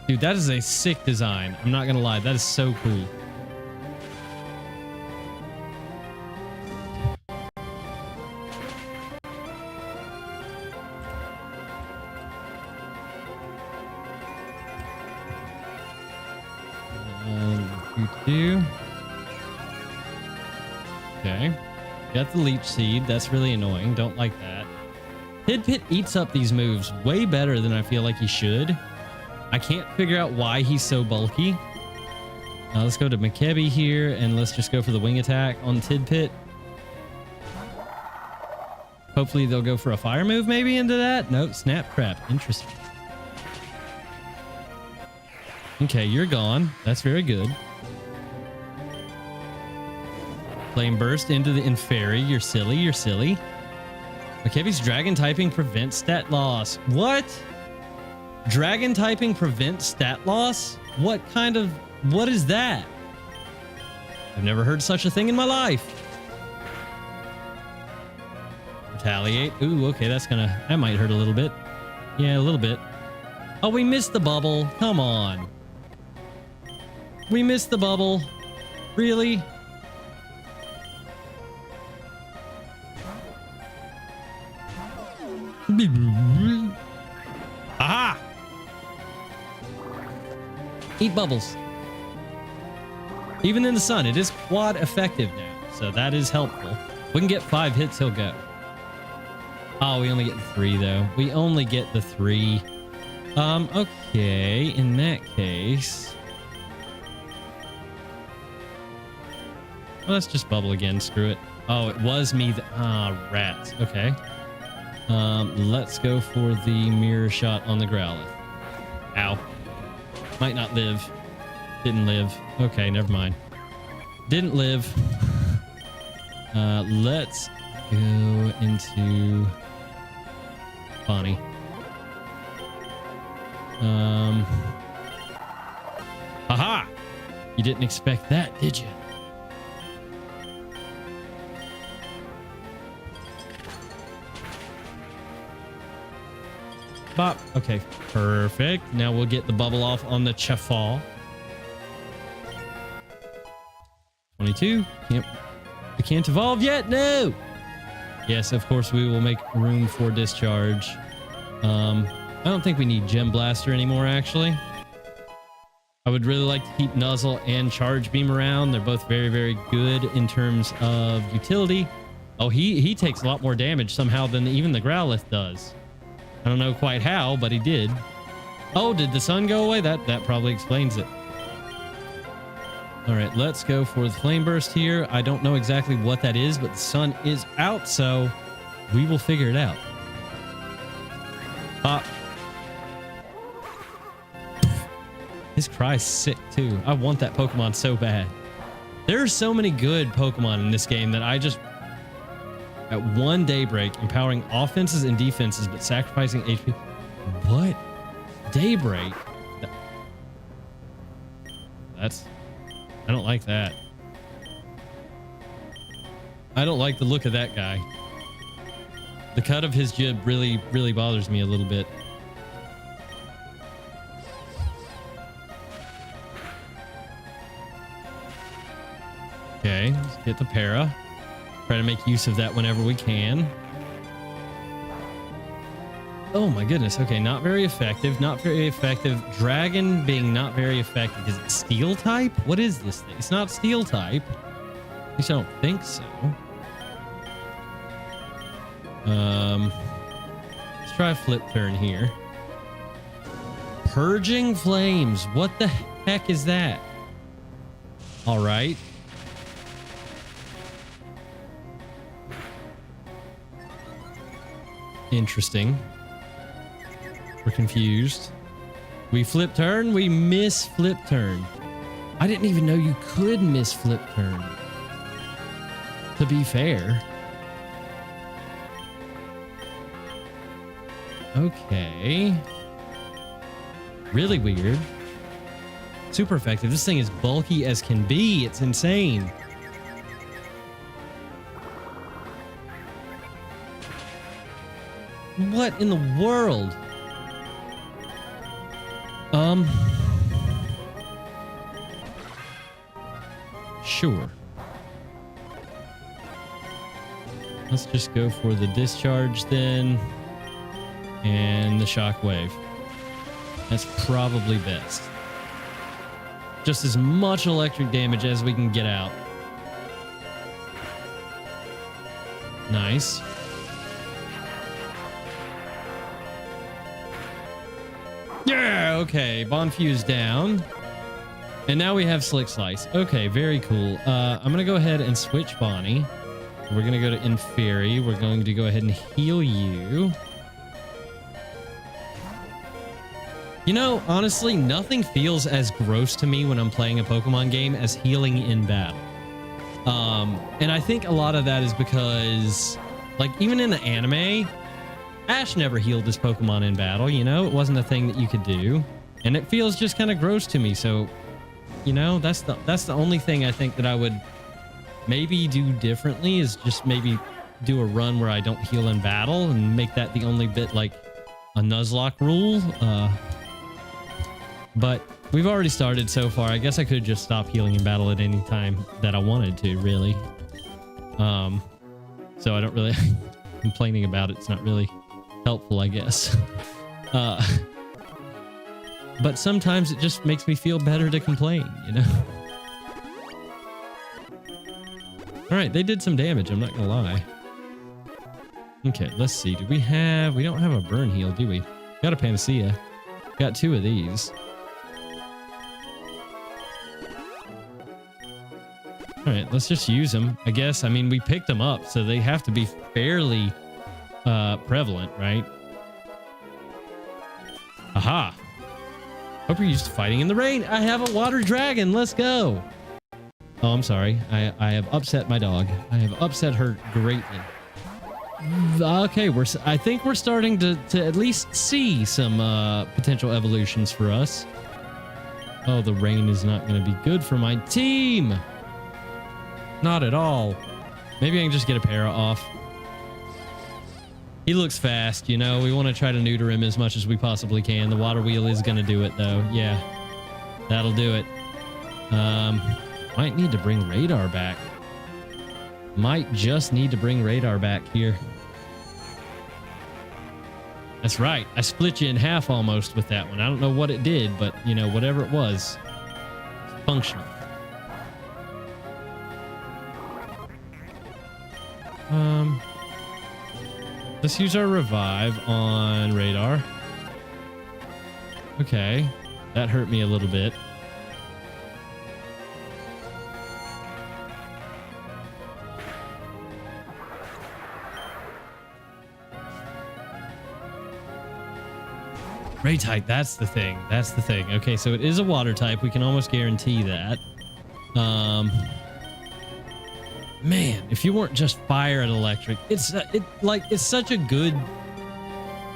Dude, that is a sick design. I'm not going to lie. That is so cool. Okay. Got the leech seed. That's really annoying. Don't like that. Tidpit eats up these moves way better than I feel like he should. I can't figure out why he's so bulky. Let's go to McKebby here and let's just go for the wing attack on Tidpit. Hopefully they'll go for a fire move maybe into that. Nope, snap trap. Interesting. Okay, you're gone. That's very good. Flame burst into the Inferi. You're silly. You're silly. McKebby's dragon typing prevents stat loss. What? Dragon typing prevents stat loss? What is that? I've never heard such a thing in my life. Retaliate. Ooh, okay, that might hurt a little bit. Yeah, a little bit. Oh, we missed the bubble. Come on. We missed the bubble. Really? Aha! Eat bubbles. Even in the sun, it is quad effective now, so that is helpful. We can get 5 hits, he'll go. Oh, we only get 3 though. We only get the 3. Okay, in that case. Well, let's just bubble again, screw it. Oh, it was me rats. Okay. Let's go for the mirror shot on the Growlithe. Ow. Might not live. Didn't live. Okay, never mind. Didn't live. Let's go into Bonnie. Haha! You didn't expect that, did you? Bop. Okay, perfect. Now we'll get the bubble off on the Chaffal. 22. We can't evolve yet. No. Yes, of course we will make room for discharge. I don't think we need Gem Blaster anymore, actually. I would really like to keep Nuzzle and Charge Beam around. They're both very, very good in terms of utility. Oh, he takes a lot more damage somehow than even the Growlithe does. I don't know quite how, but he did. Oh, did the sun go away? That probably explains it. All right, let's go for the Flame Burst here. I don't know exactly what that is, but the sun is out, so we will figure it out. Pop. His cry's sick, too. I want that Pokemon so bad. There are so many good Pokemon in this game that I just... At one Daybreak, empowering offenses and defenses, but sacrificing HP. What? Daybreak? That's... I don't like that. I don't like the look of that guy. The cut of his jib really, really bothers me a little bit. Okay, let's get the para. Try to make use of that whenever we can. Oh my goodness. Okay, not very effective. Not very effective. Dragon being not very effective. Is it steel type? What is this thing? It's not steel type. At least I don't think so. Let's try a flip turn here. Purging Flames. What the heck is that? All right. Interesting. We're confused. We flip turn. We miss flip turn. I didn't even know you could miss flip turn. To be fair. Okay. Really weird. Super effective. This thing is bulky as can be. It's insane. What in the world? Sure. Let's just go for the discharge then. And the shockwave. That's probably best. Just as much electric damage as we can get out. Nice. Yeah, okay. Bond fuse down. And now we have Slick Slice. Okay, very cool. I'm going to go ahead and switch Bonnie. We're going to go to Inferi. We're going to go ahead and heal you. You know, honestly, nothing feels as gross to me when I'm playing a Pokemon game as healing in battle. And I think a lot of that is because, like, even in the anime, Ash never healed his Pokemon in battle, you know? It wasn't a thing that you could do. And it feels just kind of gross to me, so, you know, that's the only thing I think that I would maybe do differently is just maybe do a run where I don't heal in battle and make that the only bit like a Nuzlocke rule. But we've already started so far. I guess I could just stop healing in battle at any time that I wanted to, really. So I don't really complaining about it's not really helpful, I guess. But sometimes it just makes me feel better to complain, you know? All right, they did some damage, I'm not gonna lie. Okay, let's see. We don't have a burn heal, do we? Got a Panacea. Got 2 of these. All right, let's just use them. I guess, I mean, we picked them up, so they have to be fairly prevalent, right? Aha. Hope you're used to fighting in the rain. I have a water dragon. Let's go. Oh, I'm sorry. I have upset my dog. I have upset her greatly. Okay, I think we're starting to at least see some potential evolutions for us. Oh, the rain is not going to be good for my team. Not at all. Maybe I can just get a para off. He looks fast, you know. We want to try to neuter him as much as we possibly can. The water wheel is going to do it, though. Yeah, that'll do it. Might need to bring Radar back. Might just need to bring Radar back here. That's right. I split you in half almost with that one. I don't know what it did, but, you know, whatever it was, it's functional. Let's use our revive on Radar. Okay, that hurt me a little bit. Ray type, that's the thing. That's the thing. Okay, so it is a water type. We can almost guarantee that. Man, if you weren't just fire and electric, it's such a good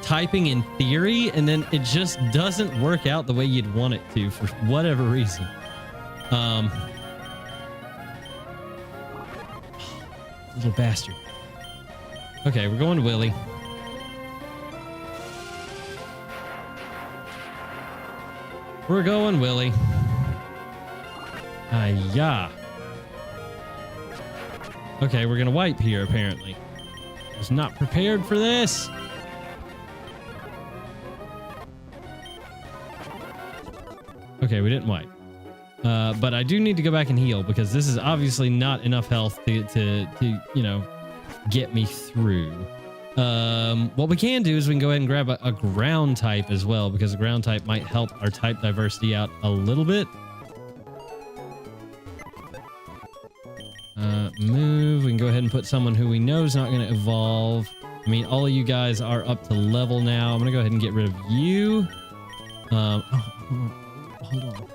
typing in theory, and then it just doesn't work out the way you'd want it to for whatever reason. Little bastard. Okay, we're going to Willy. We're going Willy. Yeah. Okay, we're gonna wipe here, apparently. I was not prepared for this. Okay, we didn't wipe. But I do need to go back and heal because this is obviously not enough health to you know, get me through. What we can do is we can go ahead and grab a ground type as well, because the ground type might help our type diversity out a little bit. Move. We can go ahead and put someone who we know is not going to evolve. I mean, all of you guys are up to level now. I'm going to go ahead and get rid of you. Oh, hold on.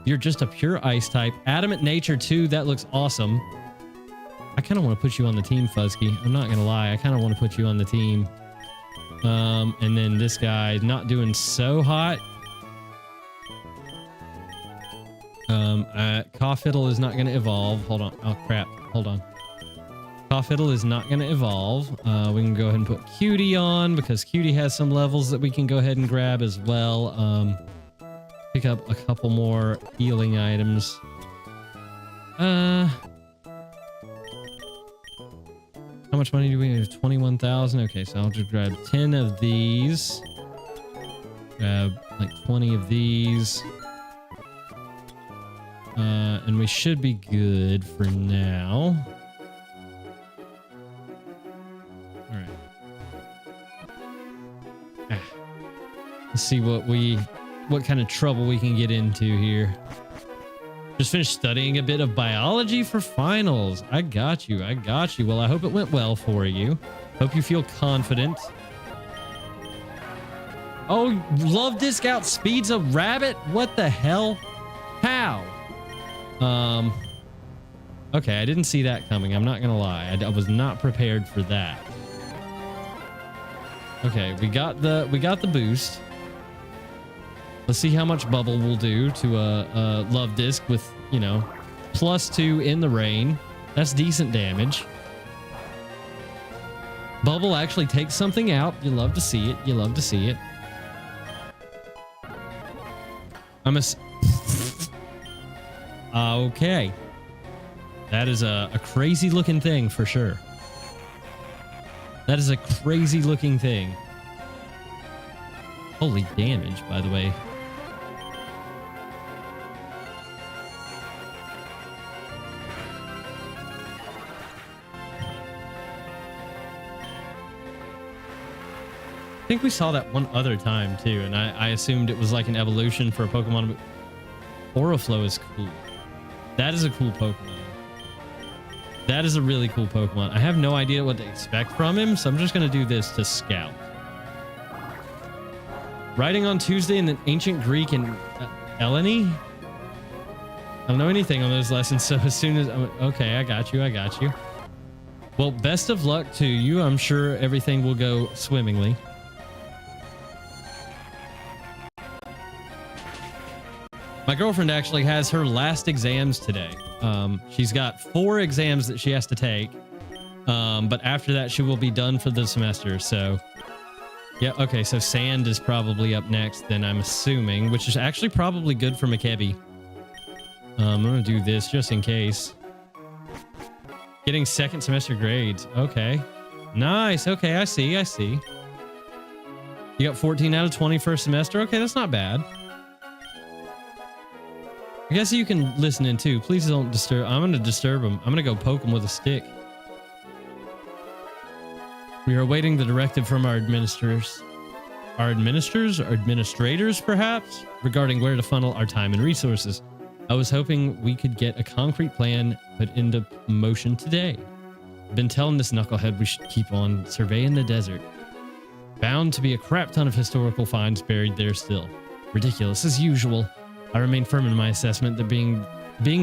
You're just a pure ice type. Adamant nature too. That looks awesome. I kind of want to put you on the team, Fuzzy. I'm not going to lie. I kind of want to put you on the team. And then this guy not doing so hot. Coffiddle is not going to evolve. Hold on. Oh, crap. Hold on. Coffiddle is not going to evolve. We can go ahead and put Cutie on because Cutie has some levels that we can go ahead and grab as well. Pick up a couple more healing items. How much money do we have? 21,000. Okay, so I'll just grab 10 of these. Grab like 20 of these. And we should be good for now. All right. Let's see what kind of trouble we can get into here. Just finished studying a bit of biology for finals. I got you. I got you. Well, I hope it went well for you. Hope you feel confident. Oh, love disc outspeeds a rabbit? What the hell? How? Okay, I didn't see that coming. I'm not gonna lie. I was not prepared for that. Okay, we got the boost. Let's see how much Bubble will do to a Love Disc with, you know, +2 in the rain. That's decent damage. Bubble actually takes something out. You love to see it. You love to see it. Okay. That is a crazy looking thing for sure. That is a crazy looking thing. Holy damage, by the way. I think we saw that one other time too, and I assumed it was like an evolution for a Pokemon. Oriflow is cool. That is a cool Pokemon. That is a really cool Pokemon. I have no idea what to expect from him, so I'm just going to do this to scout. Writing on Tuesday in the Ancient Greek and Eleni? I don't know anything on those lessons, so as soon as... Okay, I got you. I got you. Well, best of luck to you. I'm sure everything will go swimmingly. My girlfriend actually has her last exams today. She's got 4 exams that she has to take. But after that, she will be done for the semester. So, yeah, okay. So Sand is probably up next, then I'm assuming, which is actually probably good for McKebby. I'm going to do this just in case. Getting second semester grades. Okay. Nice. Okay, I see. I see. You got 14 out of 20 first semester. Okay, that's not bad. I guess you can listen in too. Please don't disturb. I'm going to disturb him. I'm going to go poke him with a stick. We are awaiting the directive from our administrators. Our administrators, perhaps, regarding where to funnel our time and resources. I was hoping we could get a concrete plan put into motion today. I've been telling this knucklehead we should keep on surveying the desert. Bound to be a crap ton of historical finds buried there still. Ridiculous as usual. I remain firm in my assessment that being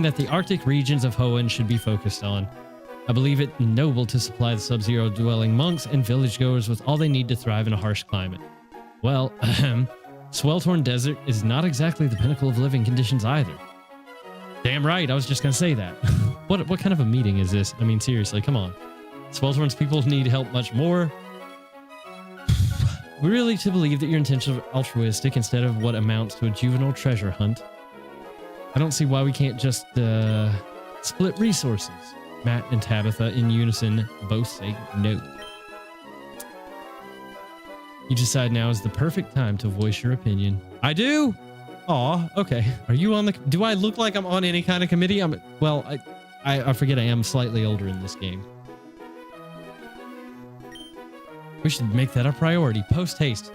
that the Arctic regions of Hoenn should be focused on. I believe it noble to supply the sub-zero dwelling monks and village goers with all they need to thrive in a harsh climate. Well, Sweltorn Desert is not exactly the pinnacle of living conditions either. Damn right, I was just gonna say that. What kind of a meeting is this? I mean, seriously, come on. Sweltorn's people need help much more. We're really to believe that your intentions are altruistic instead of what amounts to a juvenile treasure hunt. I don't see why we can't just split resources. Matt and Tabitha in unison both say no. You decide now is the perfect time to voice your opinion. I do. Aw, okay. Are you on the... Do I look like I'm on any kind of committee? Well, I forget I am slightly older in this game. We should make that a priority. Post haste.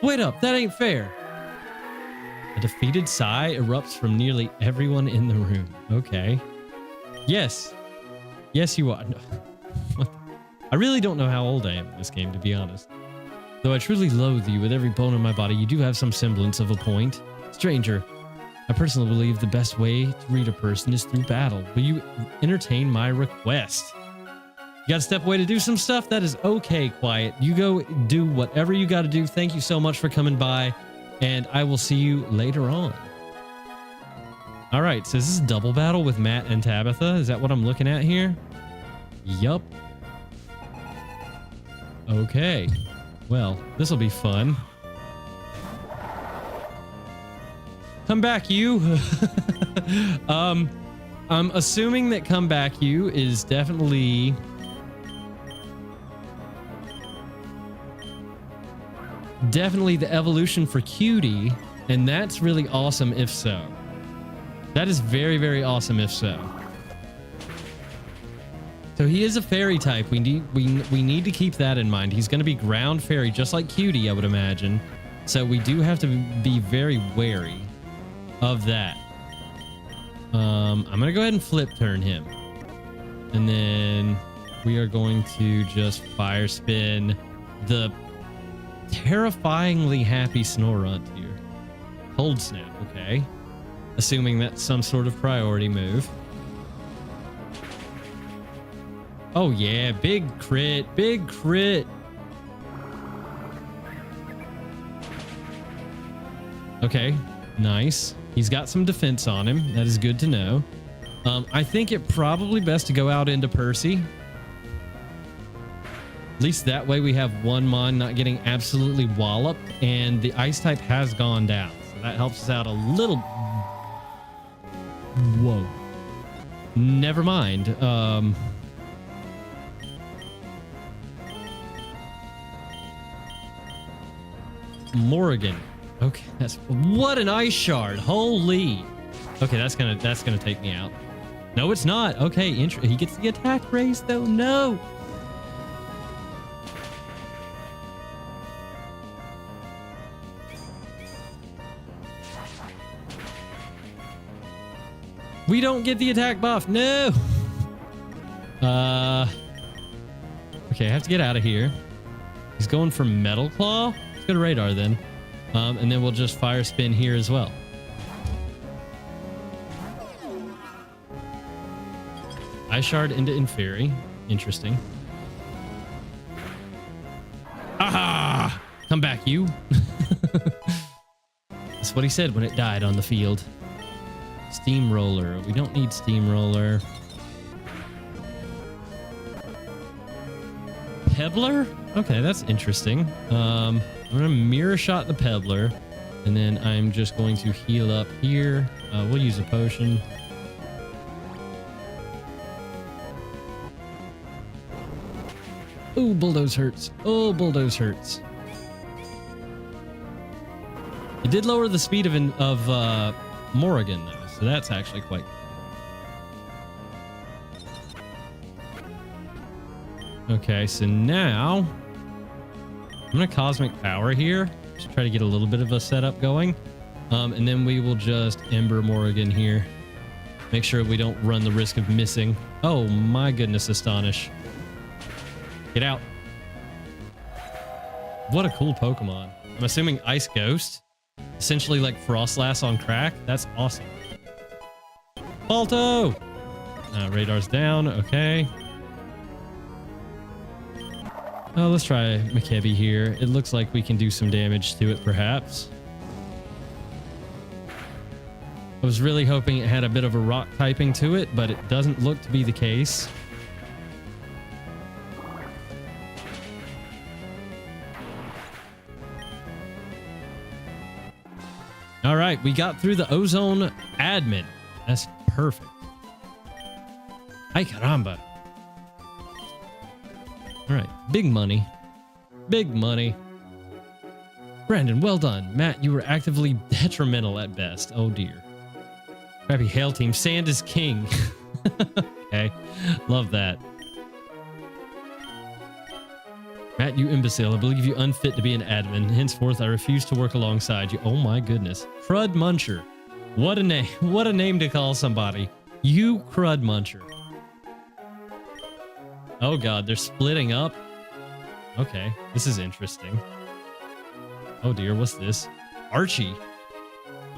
Wait up, that ain't fair. A defeated sigh erupts from nearly everyone in the room. Okay. Yes. Yes, you are. No. I really don't know how old I am in this game, to be honest. Though I truly loathe you with every bone in my body, you do have some semblance of a point. Stranger, I personally believe the best way to read a person is through battle. Will you entertain my request? You got to step away to do some stuff? That is okay, Quiet. You go do whatever you got to do. Thank you so much for coming by, and I will see you later on. All right, so this is double battle with Matt and Tabitha. Is that what I'm looking at here? Yup. Okay. Well, this will be fun. Come back, you. I'm assuming that come back, you is definitely the evolution for Cutie, and that's really awesome if so. That is very, very awesome if so. So he is a fairy type. We need to keep that in mind. He's going to be ground fairy, just like Cutie, I would imagine. So we do have to be very wary of that. I'm going to go ahead and flip turn him. And then we are going to just fire spin the terrifyingly happy Snorunt here. Cold Snap, okay. Assuming that's some sort of priority move. Oh yeah, big crit, big crit. Okay, nice. He's got some defense on him. That is good to know. I think it probably best to go out into Percy. At least that way we have one Mon not getting absolutely walloped, and the ice type has gone down. So that helps us out a little. Whoa. Never mind. Morrigan. Okay, that's what an ice shard. Holy. Okay, that's gonna take me out. No, it's not. Okay, he gets the attack raise though. No. We don't get the attack buff. No. Okay, I have to get out of here. He's going for Metal Claw. Let's go to Radar then. And then we'll just fire spin here as well. Ice Shard into Inferi. Interesting. Aha! Come back, you. That's what he said when it died on the field. Steamroller. We don't need Steamroller. Pebbler? Okay, that's interesting. I'm going to Mirror Shot the Pebbler, and then I'm just going to heal up here. We'll use a potion. Oh, Bulldoze hurts. Oh, Bulldoze hurts. It did lower the speed of Morrigan, though, so that's actually quite good. Okay, so now I'm going to Cosmic Power here. Just try to get a little bit of a setup going. And then we will just Ember Morrigan here. Make sure we don't run the risk of missing. Oh my goodness, Astonish. Get out. What a cool Pokemon. I'm assuming Ice Ghost. Essentially like Frostlass on crack. That's awesome. Balto! Radar's down. Okay. Oh, let's try McKebby here. It looks like we can do some damage to it, perhaps. I was really hoping it had a bit of a rock typing to it, but it doesn't look to be the case. All right, we got through the Ozone admin. That's perfect. Ay caramba. All right, big money. Big money. Brandon, well done. Matt, you were actively detrimental at best. Oh dear. Crappy Hail Team. Sand is king. Okay, love that. Matt, you imbecile. I believe you unfit to be an admin. Henceforth, I refuse to work alongside you. Oh my goodness. Crud Muncher. What a name. What a name to call somebody. You Crud Muncher. Oh god, they're splitting up. Okay, this is interesting. Oh dear, what's this? Archie.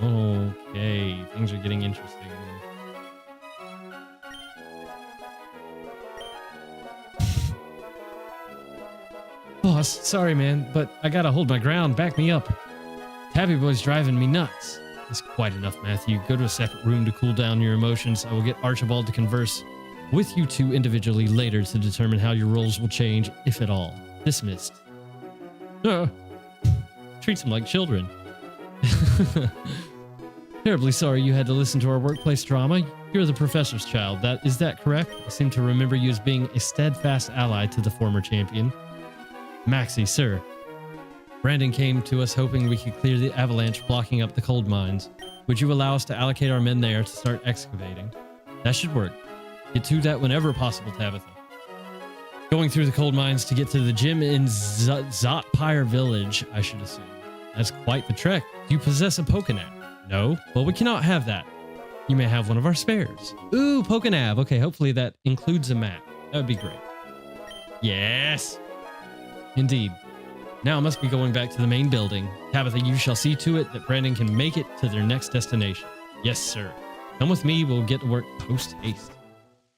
Okay, things are getting interesting. Boss, sorry man, but I gotta hold my ground. Back me up. Tabby Boy's driving me nuts. It's quite enough, Matthew. Go to a separate room to cool down your emotions. I will get Archibald to converse with you two individually later to determine how your roles will change, if at all. Dismissed. Treats them like children. Terribly sorry you had to listen to our workplace drama. You're the professor's child. Is that correct? I seem to remember you as being a steadfast ally to the former champion. Maxie, sir. Brandon came to us hoping we could clear the avalanche blocking up the coal mines. Would you allow us to allocate our men there to start excavating? That should work. Get to that whenever possible, Tabitha. Going through the coal mines to get to the gym in Zotpire Village, I should assume. That's quite the trek. Do you possess a Pokénav? No? Well, we cannot have that. You may have one of our spares. Ooh, Pokénav. Okay, hopefully that includes a map. That would be great. Yes! Indeed. Now I must be going back to the main building. Tabitha, you shall see to it that Brandon can make it to their next destination. Yes, sir. Come with me. We'll get to work post-haste.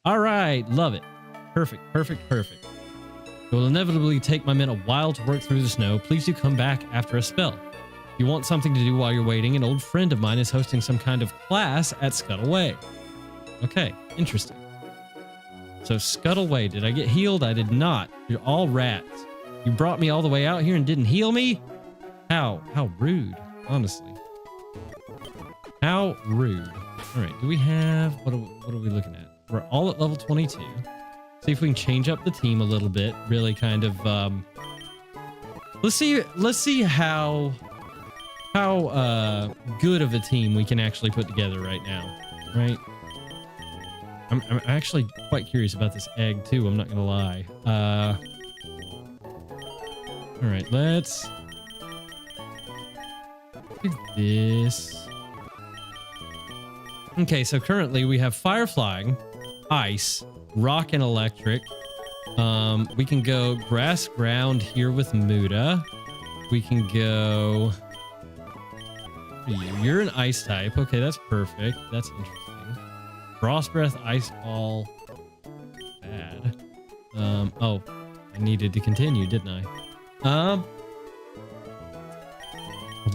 All right. Love it. Perfect, perfect, perfect. It will inevitably take my men a while to work through the snow. Please do come back after a spell. If you want something to do while you're waiting, an old friend of mine is hosting some kind of class at Scuttle Way. Okay, interesting. So Scuttle Way, did I get healed? I did not. You're all rats. You brought me all the way out here and didn't heal me? How rude, honestly. How rude. All right, do we have, what are we looking at? We're all at level 22. See if we can change up the team a little bit. Really kind of, let's see how good of a team we can actually put together right now, right? I'm actually quite curious about this egg too, I'm not gonna lie. All right, let's do this. Okay, so currently we have fire, flying, ice, rock, and electric. We can go grass, ground here with Muda. We can go. You're an ice type. Okay, that's perfect. That's interesting. Frost breath, ice ball. Bad. Oh, I needed to continue, didn't I? I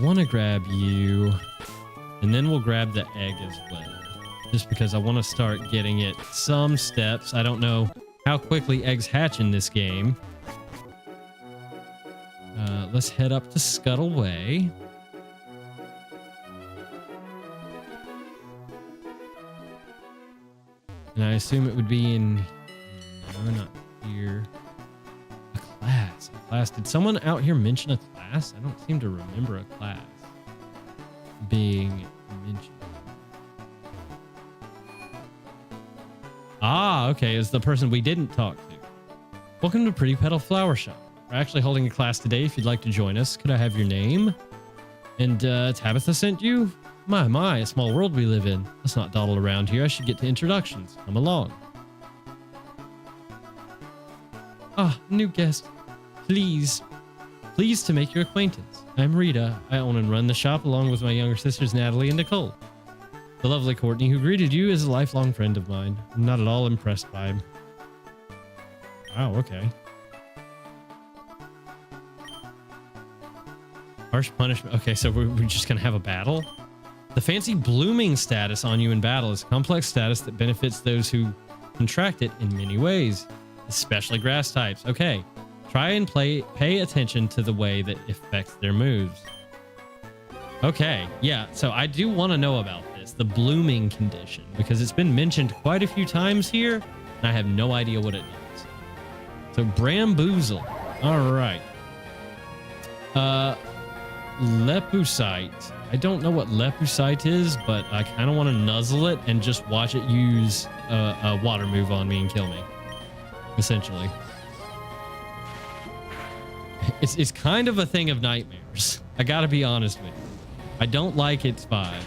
want to grab you, and then we'll grab the egg as well, just because I want to start getting it some steps. I don't know how quickly eggs hatch in this game. Let's head up to Scuttle Way. And I assume it would be in, no, not here. A class. Did someone out here mention a class? I don't seem to remember a class being mentioned. Ah, okay. It's the person we didn't talk to. Welcome to Pretty Petal Flower Shop. We're actually holding a class today if you'd like to join us. Could I have your name? And Tabitha sent you? My, a small world we live in. Let's not dawdle around here. I should get to introductions. Come along. Ah, new guest. Pleased to make your acquaintance. I'm Rita. I own and run the shop along with my younger sisters Natalie and Nicole. The lovely Courtney who greeted you is a lifelong friend of mine. I'm not at all impressed by him. Wow, okay. Harsh punishment. Okay, so we're just gonna have a battle? The fancy blooming status on you in battle is a complex status that benefits those who contract it in many ways, especially grass types. Okay, try and pay attention to the way that affects their moves. Okay, yeah, so I do want to know about this, the blooming condition, because it's been mentioned quite a few times here, and I have no idea what it does. So Bramboozle. All right. Lepusite. I don't know what Lepusite is, but I kind of want to nuzzle it and just watch it use a water move on me and kill me, essentially. It's kind of a thing of nightmares. I gotta be honest with you. I don't like its vibe.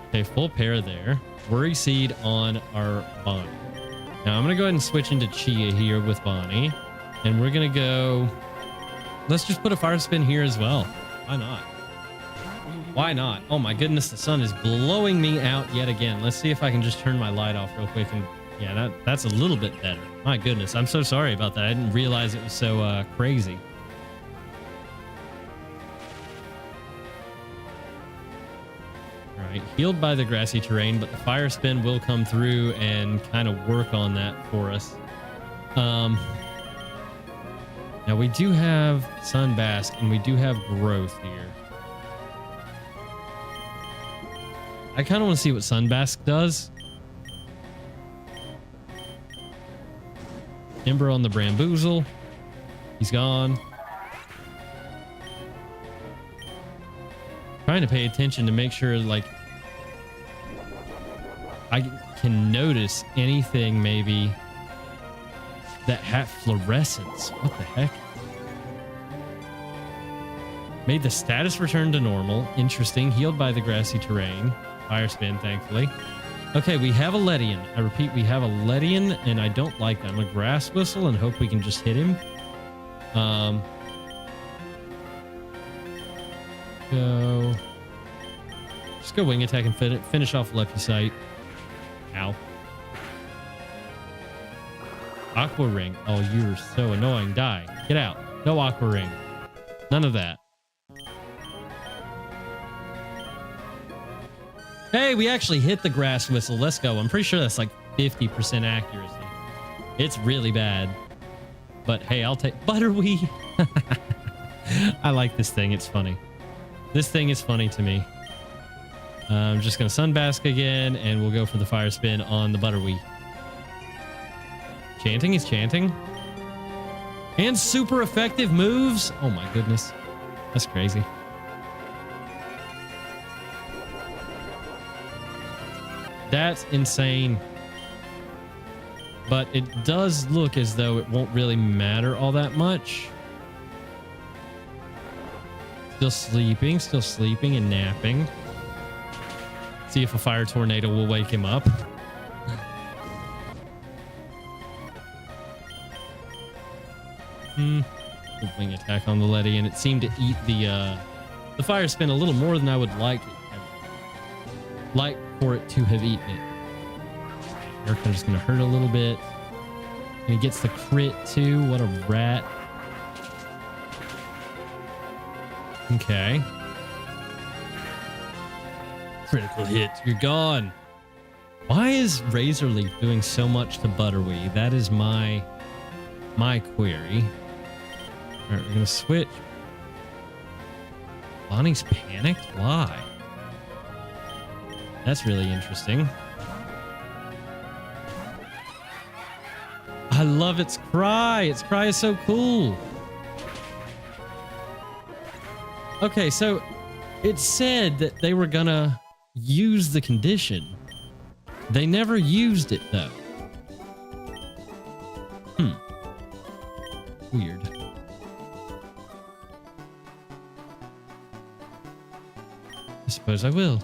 Okay, full pair there. Worry Seed on our Bonnie. Now I'm gonna go ahead and switch into Chia here with Bonnie, and we're gonna go. Let's just put a fire spin here as well. Why not? Why not? Oh my goodness, the sun is blowing me out yet again. Let's see if I can just turn my light off real quick. And yeah, that's a little bit better. My goodness, I'm so sorry about that. I didn't realize it was so crazy. All right, healed by the grassy terrain, but the fire spin will come through and kind of work on that for us. Now we do have Sunbask and we do have growth here. I kind of want to see what Sunbask does. Ember on the Bramboozle. He's gone. Trying to pay attention to make sure like I can notice anything maybe that had fluorescence. What the heck? Made the status return to normal. Interesting. Healed by the grassy terrain. Fire spin, thankfully. Okay, we have a Ledian. I repeat, we have a Ledian, and I don't like that. I'm a grass whistle and hope we can just hit him. Go. Just go wing attack and finish off lefty sight. Ow. Aqua ring. Oh, you're so annoying. Die. Get out. No aqua ring. None of that. Hey, we actually hit the grass whistle. Let's go. I'm pretty sure that's like 50% accuracy. It's really bad. But hey, I'll take Butterwee. I like this thing. It's funny. This thing is funny to me. I'm just going to Sunbask again, and we'll go for the fire spin on the Butterwee. Chanting is chanting. And super effective moves. Oh my goodness. That's crazy. That's insane. But it does look as though it won't really matter all that much. Still sleeping and napping. See if a fire tornado will wake him up. Wing attack on the Letty, and it seemed to eat the fire spin a little more than I would like for it to have eaten it. Aircut is going to hurt a little bit. And he gets the crit too. What a rat. Okay. Critical hit. You're gone. Why is Razor Leaf doing so much to Butterwee? That is my query. All right, we're going to switch. Bonnie's panicked? Why? That's really interesting. I love its cry. Its cry is so cool. Okay, so it said that they were gonna use the condition. They never used it though. Weird. I suppose I will.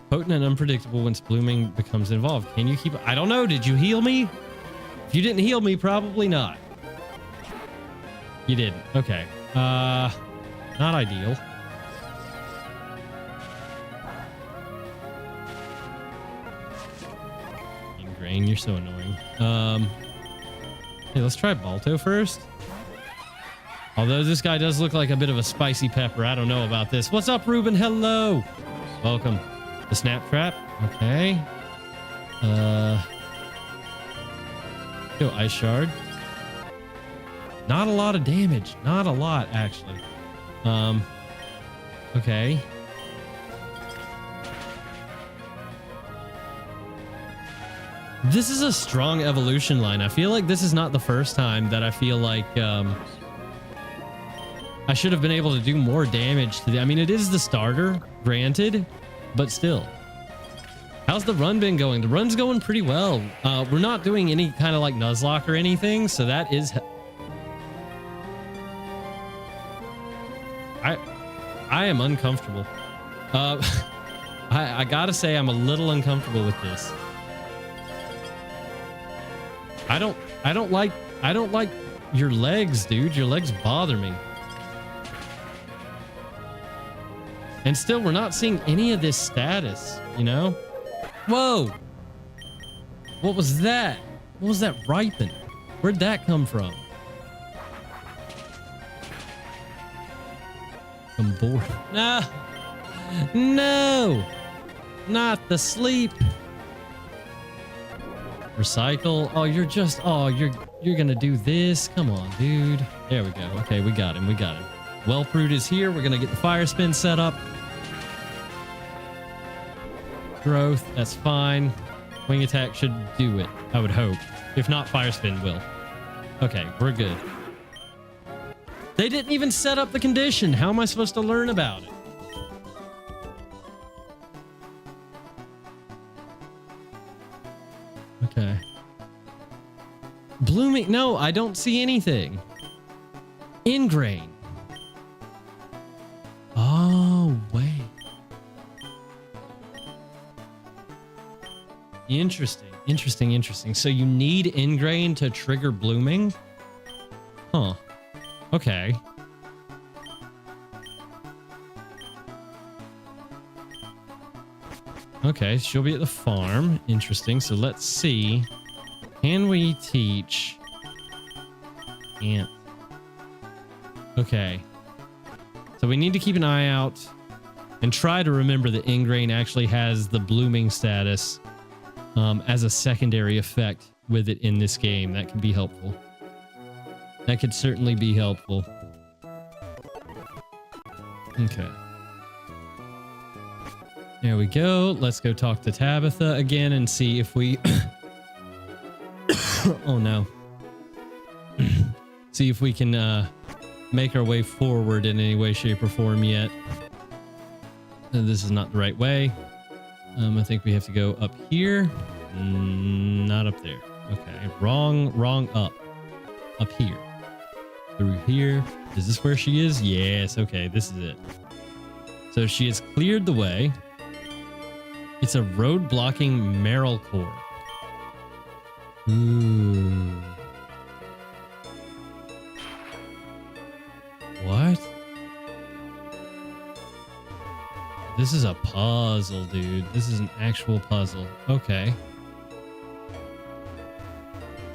Potent and unpredictable once blooming becomes involved. Can you keep... I don't know. Did you heal me? If you didn't heal me, probably not. You didn't. Okay. Not ideal. Ingrain, you're so annoying. Hey, let's try Balto first. Although this guy does look like a bit of a spicy pepper. I don't know about this. What's up, Ruben? Hello. Welcome. The snap trap. Okay. Go ice shard. Not a lot of damage. Not a lot, actually. Okay. This is a strong evolution line. I feel like this is not the first time that I feel like I should have been able to do more damage to the... I mean, it is the starter, granted, but still. How's the run been going? The run's going pretty well. We're not doing any kind of like Nuzlocke or anything, so that is... I am uncomfortable. I gotta say I'm a little uncomfortable with this. I don't like your legs, dude. Your legs bother me. And still, we're not seeing any of this status, you know? Whoa! What was that? What was that ripen? Where'd that come from? I'm bored. No! No! Not the sleep. Recycle. Oh, you're just... Oh, you're gonna do this? Come on, dude. There we go. Okay, we got him. We got him. Well, fruit is here. We're gonna get the fire spin set up. Growth. That's fine. Wing attack should do it, I would hope. If not, fire spin will. Okay, we're good. They didn't even set up the condition. How am I supposed to learn about it? Okay. Blooming. No, I don't see anything. Ingrain. Oh, wait. Interesting. So you need ingrain to trigger blooming? Huh. Okay. Okay, she'll be at the farm. Interesting. So let's see. Can we teach Ant? Okay. So we need to keep an eye out and try to remember that ingrain actually has the blooming status as a secondary effect with it in this game. That can be helpful. That could certainly be helpful. Okay. There we go. Let's go talk to Tabitha again and see if we... Oh, no. See if we can make our way forward in any way, shape, or form yet. This is not the right way. I think we have to go up here. Not up there. Okay. Wrong up. Up here. Through here. Is this where she is? Yes. Okay. This is it. So she has cleared the way. It's a road blocking Meryl core. Ooh. What? This is a puzzle, dude. This is an actual puzzle. Okay.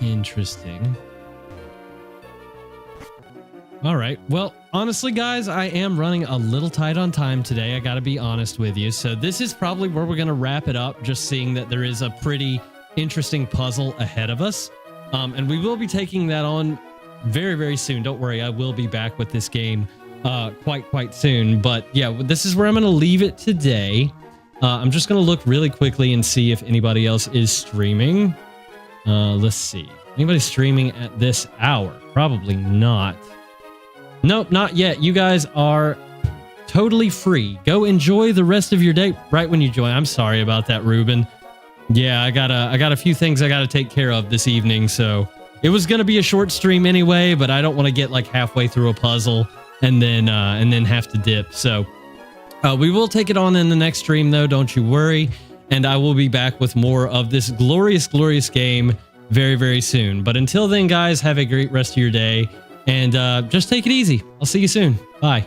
Interesting. All right. Well, honestly, guys, I am running a little tight on time today. I got to be honest with you. So this is probably where we're going to wrap it up, just seeing that there is a pretty interesting puzzle ahead of us. And we will be taking that on very, very soon. Don't worry. I will be back with this game quite soon. But yeah, this is where I'm going to leave it today. I'm just going to look really quickly and see if anybody else is streaming. Let's see. Anybody streaming at this hour? Probably not. Nope, not yet. You guys are totally free. Go enjoy the rest of your day right when you join. I'm sorry about that, Ruben. Yeah, I got a few things I got to take care of this evening, so it was going to be a short stream anyway, but I don't want to get like halfway through a puzzle and then have to dip. So we will take it on in the next stream though, don't you worry. And I will be back with more of this glorious game very, very soon. But until then, guys, have a great rest of your day. And just take it easy. I'll see you soon. Bye.